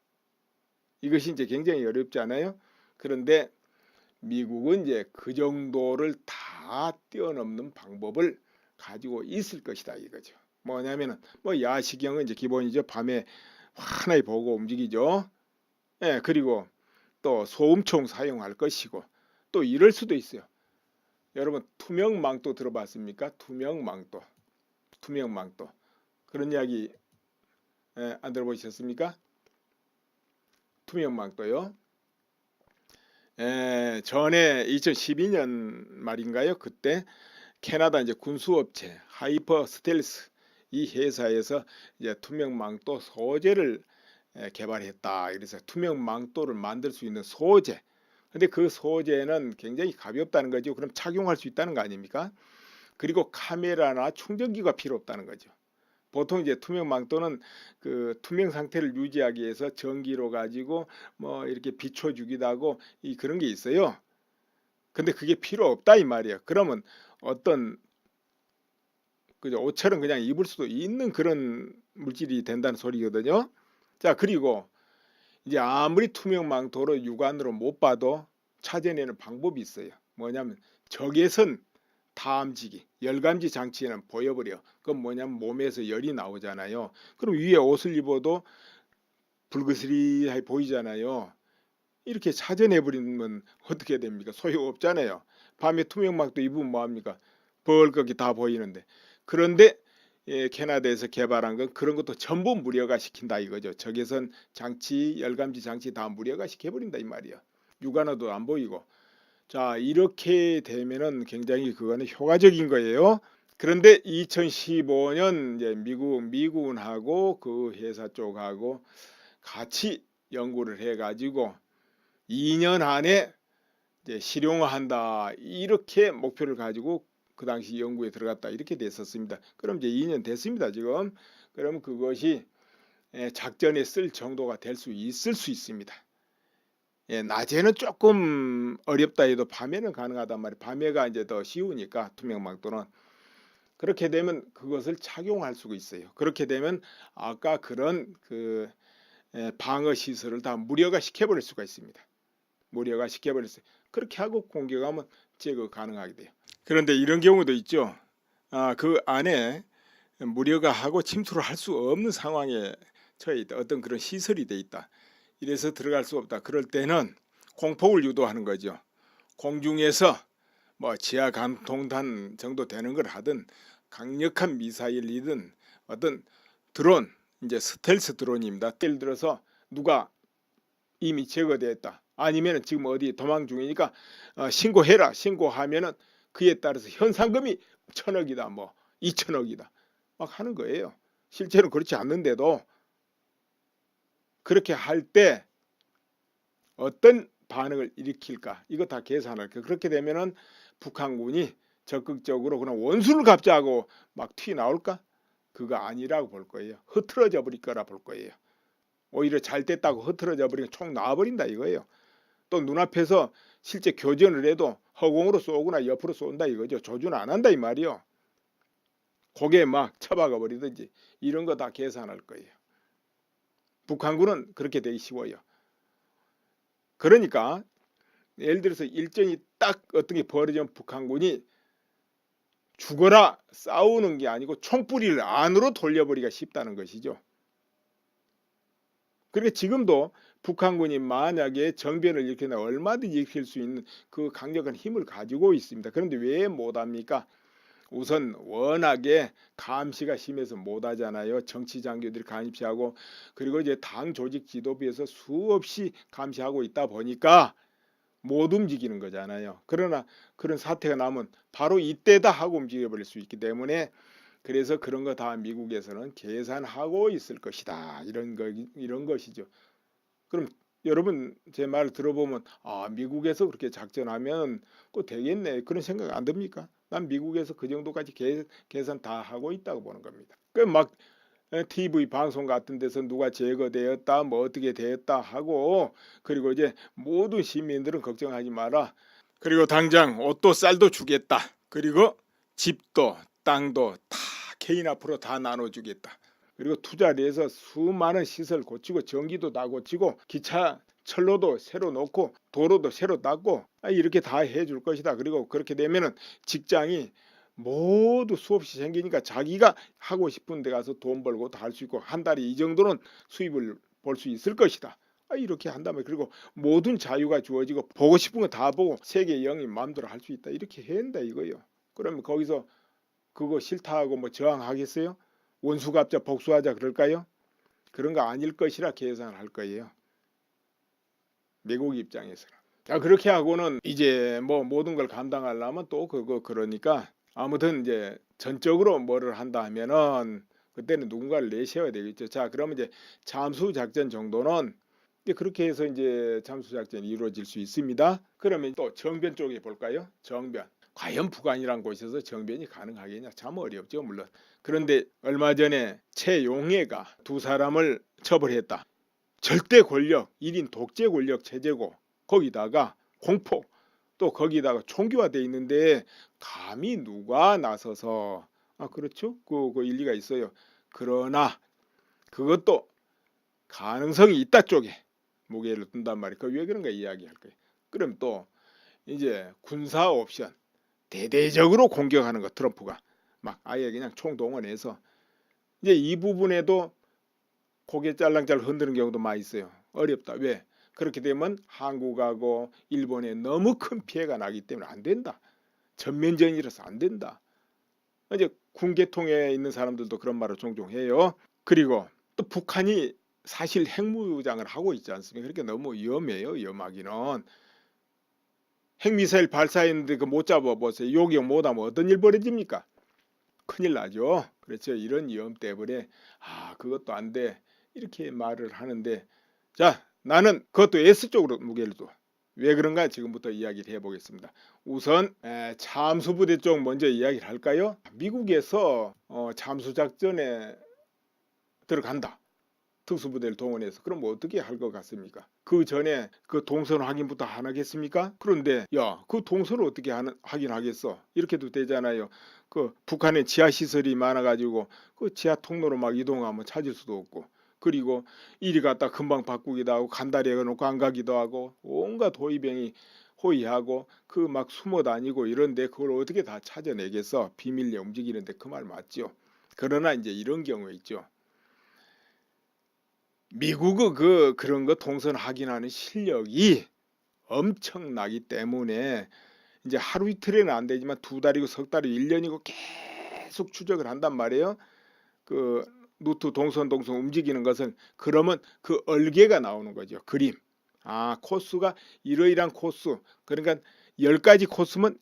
이것이 이제 굉장히 어렵잖아요. 그런데 미국은 이제 그 정도를 다 뛰어넘는 방법을 가지고 있을 것이다 이거죠. 뭐냐면은 뭐 야시경은 이제 기본이죠. 밤에 환하게 보고 움직이죠. 예, 그리고 또 소음총 사용할 것이고 또 이럴 수도 있어요. 여러분 투명망토 들어봤습니까? 투명망토. 그런 이야기 안 들어보셨습니까? 투명망토요. 전에 2012년 말인가요? 그때 캐나다 이제 군수업체 하이퍼 스텔스 이 회사에서 이제 투명망토 소재를 개발했다. 그래서 투명망토를 만들 수 있는 소재. 근데 그 소재는 굉장히 가볍다는 거죠. 그럼 착용할 수 있다는 거 아닙니까? 그리고 카메라나 충전기가 필요 없다는 거죠. 보통 이제 투명망토는 그 투명 상태를 유지하기 위해서 전기로 가지고 뭐 이렇게 비춰주기도 하고 그런 게 있어요. 근데 그게 필요 없다 이 말이에요. 그러면 어떤 그죠? 옷처럼 그냥 입을 수도 있는 그런 물질이 된다는 소리거든요. 자, 그리고 이제 아무리 투명망토로 육안으로 못 봐도 찾아내는 방법이 있어요. 뭐냐면 적외선 다암지기, 열감지 장치는 보여버려. 그건 뭐냐면 몸에서 열이 나오잖아요. 그럼 위에 옷을 입어도 불그스리하게 보이잖아요. 이렇게 찾아내버리면 어떻게 됩니까? 소용없잖아요. 밤에 투명망토 입으면 뭐합니까? 벌겋게 다 보이는데. 그런데 캐나다에서 개발한 건 그런 것도 전부 무력화 시킨다 이거죠. 적외선 장치, 열감지 장치 다 무력화 시켜버린다 이 말이야. 육안으로도 안 보이고. 자, 이렇게 되면은 굉장히 그거는 효과적인 거예요. 그런데 2015년 이제 미군하고 그 회사 쪽하고 같이 연구를 해가지고 2년 안에 이제 실용화한다 이렇게 목표를 가지고 그 당시 연구에 들어갔다 이렇게 됐었습니다. 그럼 이제 2년 됐습니다 지금. 그럼 그것이 작전에 쓸 정도가 될 수 있습니다. 낮에는 조금 어렵다 해도 밤에는 가능하단 말이에요. 밤에가 이제 더 쉬우니까 투명망토는. 그렇게 되면 그것을 착용할 수가 있어요. 그렇게 되면 아까 그런 그 방어 시설을 다 무력화 시켜버릴 수가 있습니다. 무력화 시켜버렸어요. 그렇게 하고 공격하면 제거 가능하게 돼요. 그런데 이런 경우도 있죠. 그 안에 무력화하고 침투를 할 수 없는 상황에 처해 있다. 어떤 그런 시설이 돼 있다. 이래서 들어갈 수 없다. 그럴 때는 공폭을 유도하는 거죠. 공중에서 뭐 지하 감통단 정도 되는 걸 하든 강력한 미사일이든 어떤 드론, 이제 스텔스 드론입니다. 예를 들어서 누가 이미 제거됐다. 아니면 지금 어디 도망 중이니까 신고해라. 신고하면은 그에 따라서 현상금이 1,000억이다, 뭐 2,000억이다 막 하는 거예요. 실제로 그렇지 않는데도 그렇게 할 때 어떤 반응을 일으킬까 이거 다 계산할 거예요. 그렇게 되면은 북한군이 적극적으로 그냥 원수를 갚자고 막 튀어나올까? 그거 아니라고 볼 거예요. 흐트러져 버릴 거라 볼 거예요. 오히려 잘 됐다고 흐트러져 버리면 총 나와버린다 이거예요. 또 눈앞에서 실제 교전을 해도 허공으로 쏘거나 옆으로 쏜다 이거죠. 조준 안 한다 이 말이요. 고개 막 쳐박아 버리든지 이런 거 다 계산할 거예요. 북한군은 그렇게 되기 쉬워요. 그러니까 예를 들어서 일정이 딱 어떤 게 벌어지면 북한군이 죽어라 싸우는 게 아니고 총뿌리를 안으로 돌려버리기가 쉽다는 것이죠. 그러니까 지금도 북한군이 만약에 정변을 일으키면 얼마든지 일으킬 수 있는 그 강력한 힘을 가지고 있습니다. 그런데 왜 못합니까? 우선 워낙에 감시가 심해서 못하잖아요. 정치 장교들이 감시하고 그리고 이제 당 조직 지도부에서 수없이 감시하고 있다 보니까 못 움직이는 거잖아요. 그러나 그런 사태가 나면 바로 이때다 하고 움직여버릴 수 있기 때문에 그래서 그런 거 다 미국에서는 계산하고 있을 것이다. 이런 것이죠. 그럼 여러분 제 말을 들어보면 미국에서 그렇게 작전하면 그 되겠네 그런 생각 안 듭니까? 난 미국에서 그 정도까지 계산 다 하고 있다고 보는 겁니다. 그 막 TV 방송 같은 데서 누가 제거되었다 뭐 어떻게 되었다 하고 그리고 이제 모든 시민들은 걱정하지 마라. 그리고 당장 옷도 쌀도 주겠다. 그리고 집도 땅도 다 개인 앞으로 다 나눠주겠다. 그리고 투자를 해서 수많은 시설 고치고 전기도 다 고치고 기차 철로도 새로 놓고 도로도 새로 닦고 이렇게 다 해줄 것이다. 그리고 그렇게 되면은 직장이 모두 수없이 생기니까 자기가 하고 싶은 데 가서 돈 벌고 다 할 수 있고 한 달에 이 정도는 수입을 볼 수 있을 것이다. 이렇게 한다면 그리고 모든 자유가 주어지고 보고 싶은 거 다 보고 세계 영이 마음대로 할 수 있다. 이렇게 해야 한다 이거예요. 그러면 거기서 그거 싫다 하고 뭐 저항하겠어요? 원수갑자 복수하자 그럴까요? 그런 거 아닐 것이라 계산할 거예요. 미국 입장에서는. 그렇게 하고는 이제 뭐 모든 걸 감당하려면 또 그러니까 아무튼 이제 전적으로 뭐를 한다 하면은 그때는 누군가를 내세워야 되겠죠. 자, 그러면 이제 잠수 작전 정도는 이제 그렇게 해서 이제 잠수 작전이 이루어질 수 있습니다. 그러면 또 정변 쪽에 볼까요? 정변. 과연 북한이란 곳에서 정변이 가능하겠냐? 참 어렵죠, 물론. 그런데 얼마 전에 최용해가 두 사람을 처벌했다. 절대 권력, 1인 독재 권력 체제고 거기다가 공포 또 거기다가 총기화돼 있는데 감히 누가 나서서 그렇죠? 그 일리가 있어요. 그러나 그것도 가능성이 있다 쪽에 무게를 둔단 말이에요. 왜 그런가 이야기할 거예요. 그럼 또 이제 군사 옵션 대대적으로 공격하는 거 트럼프가 막 아예 그냥 총동원해서 이제 이 부분에도 고개 짤랑짤랑 흔드는 경우도 많이 있어요. 어렵다. 왜? 그렇게 되면 한국하고 일본에 너무 큰 피해가 나기 때문에 안 된다. 전면전이라서 안 된다. 이제 군계통에 있는 사람들도 그런 말을 종종 해요. 그리고 또 북한이 사실 핵무장을 하고 있지 않습니까? 그렇게 너무 위험해요. 위험하기는. 핵미사일 발사했는데 그 못 잡아보세요. 요격 못하면 어떤 일 벌어집니까? 큰일 나죠. 그렇죠. 이런 위험 때문에 그것도 안 돼. 이렇게 말을 하는데 자 나는 그것도 S쪽으로 무게를 둬. 왜 그런가 지금부터 이야기를 해보겠습니다. 우선 잠수부대 쪽 먼저 이야기를 할까요? 미국에서 잠수작전에 들어간다. 특수부대를 동원해서 그럼 어떻게 할 것 같습니까? 그 전에 그 동선 확인부터 안 하겠습니까? 그런데 그 동선을 어떻게 확인하겠어? 이렇게도 되잖아요. 그 북한에 지하시설이 많아가지고 그 지하 통로로 막 이동하면 찾을 수도 없고 그리고 이리 갔다 금방 바꾸기도 하고 간다리 해놓고 안 가기도 하고 온갖 호위병이 호위하고 그 막 숨어 다니고 이런데 그걸 어떻게 다 찾아내겠어? 비밀리에 움직이는데 그 말 맞죠? 그러나 이제 이런 경우 있죠. 미국의 그런 거 동선 확인하는 실력이 엄청나기 때문에 이제 하루 이틀에는 안 되지만 두 달이고 석 달이고 1년이고 계속 추적을 한단 말이에요. 그 루트 동선 움직이는 것은 그러면 그 얼개가 나오는 거죠. 그림. 코스가 이러이러한 코스. 그러니까 10가지 코스면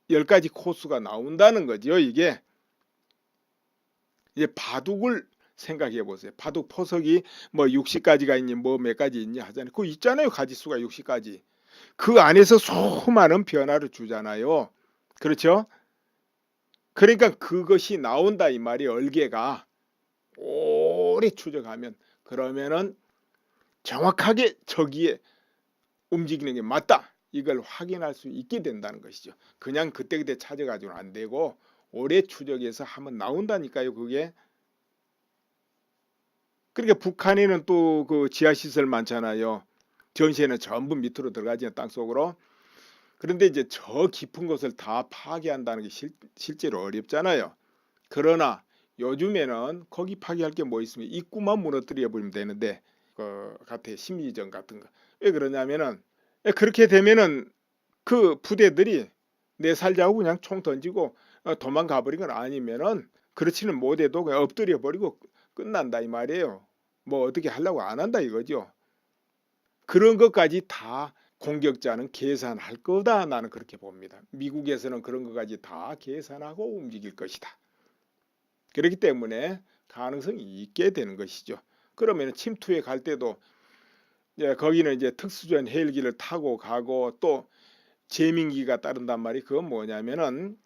10가지 코스가 나온다는 거죠. 이게 이제 바둑을 생각해 보세요. 바둑 포석이 뭐 60가지가 있니 뭐 몇 가지 있니 하잖아요. 그거 있잖아요. 가지수가 60가지. 그 안에서 수많은 변화를 주잖아요. 그렇죠? 그러니까 그것이 나온다 이 말이 얼개가 오래 추적하면 그러면은 정확하게 저기에 움직이는 게 맞다. 이걸 확인할 수 있게 된다는 것이죠. 그냥 그때그때 찾아가지고는 안 되고 오래 추적해서 한번 나온다니까요. 그게. 그러니까 북한에는 또 그 지하시설 많잖아요. 전시에는 전부 밑으로 들어가지 땅속으로. 그런데 이제 저 깊은 곳을 다 파괴한다는 게 실제로 어렵잖아요. 그러나 요즘에는 거기 파괴할 게 뭐 있으면 입구만 무너뜨려 버리면 되는데 그 같아 심리전 같은 거. 왜 그러냐면은 그렇게 되면은 그 부대들이 내 살자고 그냥 총 던지고 도망가 버리건 아니면은 그렇지는 못해도 그냥 엎드려 버리고 끝난다 이 말이에요. 뭐 어떻게 하려고 안 한다 이거죠. 그런 것까지 다 공격자는 계산할 거다 나는 그렇게 봅니다. 미국에서는 그런 것까지 다 계산하고 움직일 것이다. 그렇기 때문에 가능성이 있게 되는 것이죠. 그러면 침투해 갈 때도 거기는 이제 특수전 헬기를 타고 가고 또 제민기가 따른단 말이 그건 뭐냐면은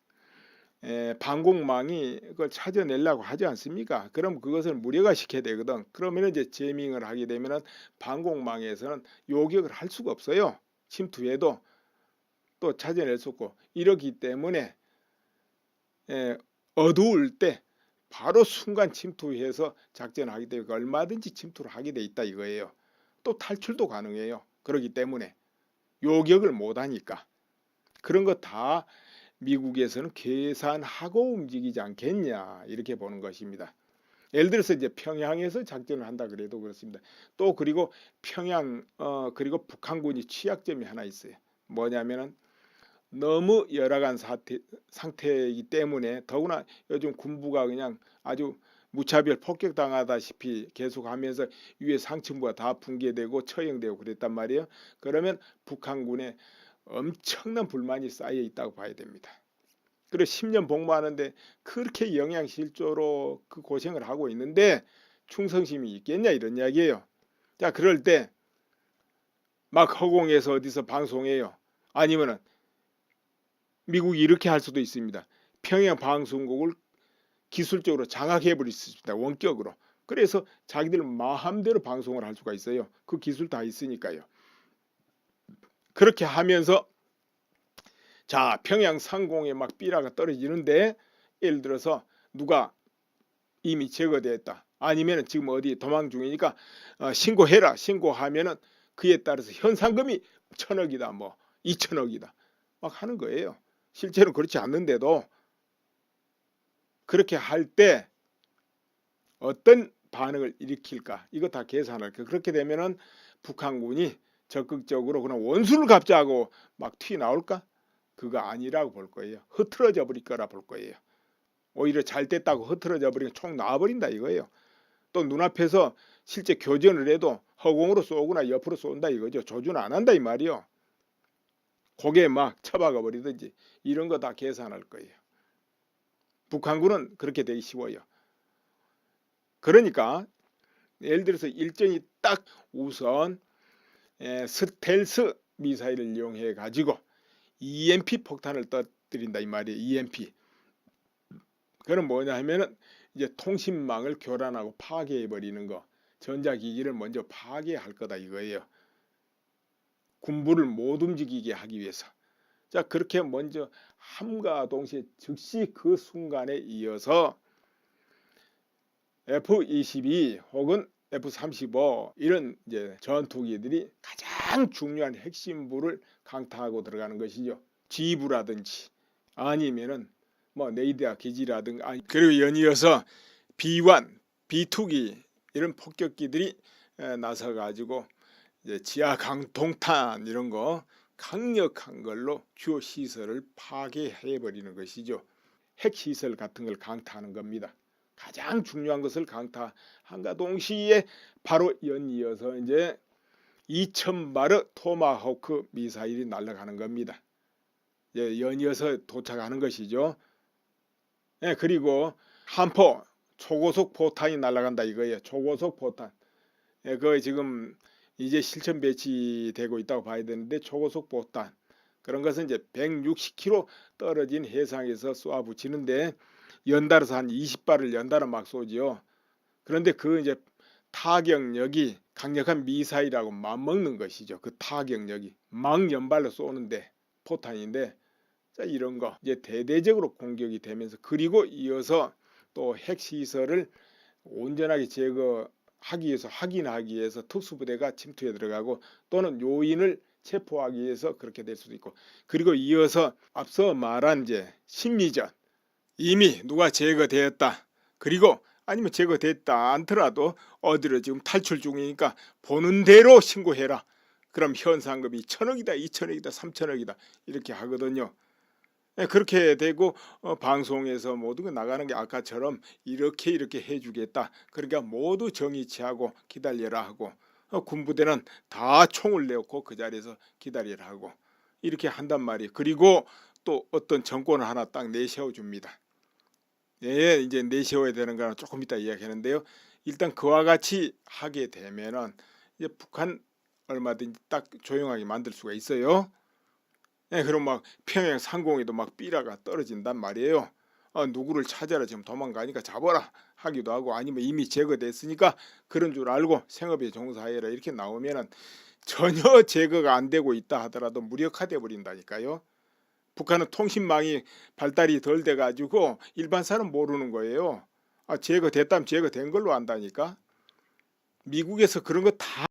방공망이 그걸 찾아내려고 하지 않습니까? 그럼 그것을 무력화시켜야 되거든. 그러면 이제 제밍을 하게 되면은 방공망에서는 요격을 할 수가 없어요. 침투해도 또 찾아낼 수 없고 이러기 때문에 어두울 때 바로 순간 침투해서 작전하기 때문에 얼마든지 침투를 하게 돼 있다 이거예요. 또 탈출도 가능해요. 그렇기 때문에 요격을 못하니까 그런 거 다 미국에서는 계산하고 움직이지 않겠냐 이렇게 보는 것입니다. 예를 들어서 이제 평양에서 작전을 한다 그래도 그렇습니다. 또 그리고 평양 그리고 북한군이 취약점이 하나 있어요. 뭐냐면은 너무 열악한 상태이기 때문에 더구나 요즘 군부가 그냥 아주 무차별 폭격당하다시피 계속하면서 위에 상층부가 다 붕괴되고 처형되고 그랬단 말이에요. 그러면 북한군에 엄청난 불만이 쌓여 있다고 봐야 됩니다. 그리고 10년 복무하는데 그렇게 영양실조로 그 고생을 하고 있는데 충성심이 있겠냐 이런 이야기예요. 자, 그럴 때 막 허공에서 어디서 방송해요. 아니면은 미국이 이렇게 할 수도 있습니다. 평양 방송국을 기술적으로 장악해 버릴 수 있습니다. 원격으로. 그래서 자기들 마음대로 방송을 할 수가 있어요. 그 기술 다 있으니까요. 그렇게 하면서 자, 평양 상공에 막 삐라가 떨어지는데 예를 들어서 누가 이미 제거됐다. 아니면 지금 어디 도망 중이니까 신고해라. 신고하면은 그에 따라서 현상금이 1,000억이다. 뭐 2,000억이다. 막 하는 거예요. 실제로 그렇지 않는데도 그렇게 할 때 어떤 반응을 일으킬까? 이거 다 계산할 거예요. 그렇게 되면은 북한군이 적극적으로 그냥 원수를 갚자고 막 튀어나올까? 그거 아니라고 볼 거예요. 흐트러져 버릴 거라 볼 거예요. 오히려 잘 됐다고 흐트러져 버리면 총 나와버린다 이거예요. 또 눈앞에서 실제 교전을 해도 허공으로 쏘거나 옆으로 쏜다 이거죠. 조준 안 한다 이 말이요. 고개 막 쳐박아 버리든지 이런 거 다 계산할 거예요. 북한군은 그렇게 되기 쉬워요. 그러니까 예를 들어서 일정이 딱 우선 스텔스 미사일을 이용해 가지고 EMP 폭탄을 터뜨린다 이 말이에요. EMP. 그건 뭐냐 하면은 이제 통신망을 교란하고 파괴해 버리는 거. 전자기기를 먼저 파괴할 거다 이거예요. 군부를 못 움직이게 하기 위해서. 자, 그렇게 먼저 함과 동시에 즉시 그 순간에 이어서 F-22 혹은 F-35 이런 이제 전투기들이 가장 중요한 핵심부를 강타하고 들어가는 것이죠. 지부라든지 아니면은 뭐 네이드아 기지라든가 그리고 연이어서 B1, B2기 이런 폭격기들이 나서 가지고 이제 지하 강동탄 이런 거 강력한 걸로 주요 시설을 파괴해 버리는 것이죠. 핵 시설 같은 걸 강타하는 겁니다. 가장 중요한 것을 강타한가 동시에 바로 연이어서 이제 2,000발의 토마호크 미사일이 날아가는 겁니다. 연이어서 도착하는 것이죠. 그리고 한포 초고속 포탄이 날아간다 이거예요. 초고속 포탄. 그거 지금 이제 실전 배치되고 있다고 봐야 되는데 초고속 포탄 그런 것은 이제 160km 떨어진 해상에서 쏘아 붙이는데 연달아서 한 20발을 연달아 막 쏘지요. 그런데 그 이제 타격력이 강력한 미사일하고 맞먹는 것이죠. 그 타격력이 막 연발로 쏘는데 포탄인데, 자, 이런 거 이제 대대적으로 공격이 되면서, 그리고 이어서 또 핵시설을 온전하게 제거하기 위해서, 확인하기 위해서 특수부대가 침투에 들어가고, 또는 요인을 체포하기 위해서 그렇게 될 수도 있고, 그리고 이어서 앞서 말한 이제 심리전, 이미 누가 제거되었다, 그리고 아니면 제거됐다 않더라도 어디로 지금 탈출 중이니까 보는 대로 신고해라. 그럼 현상금이 1,000억이다, 2,000억이다, 3,000억이다 이렇게 하거든요. 그렇게 되고 방송에서 모두가 나가는 게 아까처럼 이렇게 해주겠다. 그러니까 모두 정의치하고 기다려라 하고, 군부대는 다 총을 내놓고 그 자리에서 기다리라 하고 이렇게 한단 말이에요. 그리고 또 어떤 정권을 하나 딱 내세워 줍니다. 예, 이제 내세워야 되는 거는 조금 이따 이야기하는데요. 일단 그와 같이 하게 되면은 이제 북한 얼마든지 딱 조용하게 만들 수가 있어요. 예, 그럼 막 평양 상공에도 막 삐라가 떨어진단 말이에요. 누구를 찾아라, 지금 도망가니까 잡아라 하기도 하고, 아니면 이미 제거됐으니까 그런 줄 알고 생업에 종사해라 이렇게 나오면은 전혀 제거가 안 되고 있다 하더라도 무력화돼 버린다니까요. 북한은 통신망이 발달이 덜 돼 가지고 일반 사람 모르는 거예요. 제거됐다면 제거된 걸로 안다니까. 미국에서 그런 거 다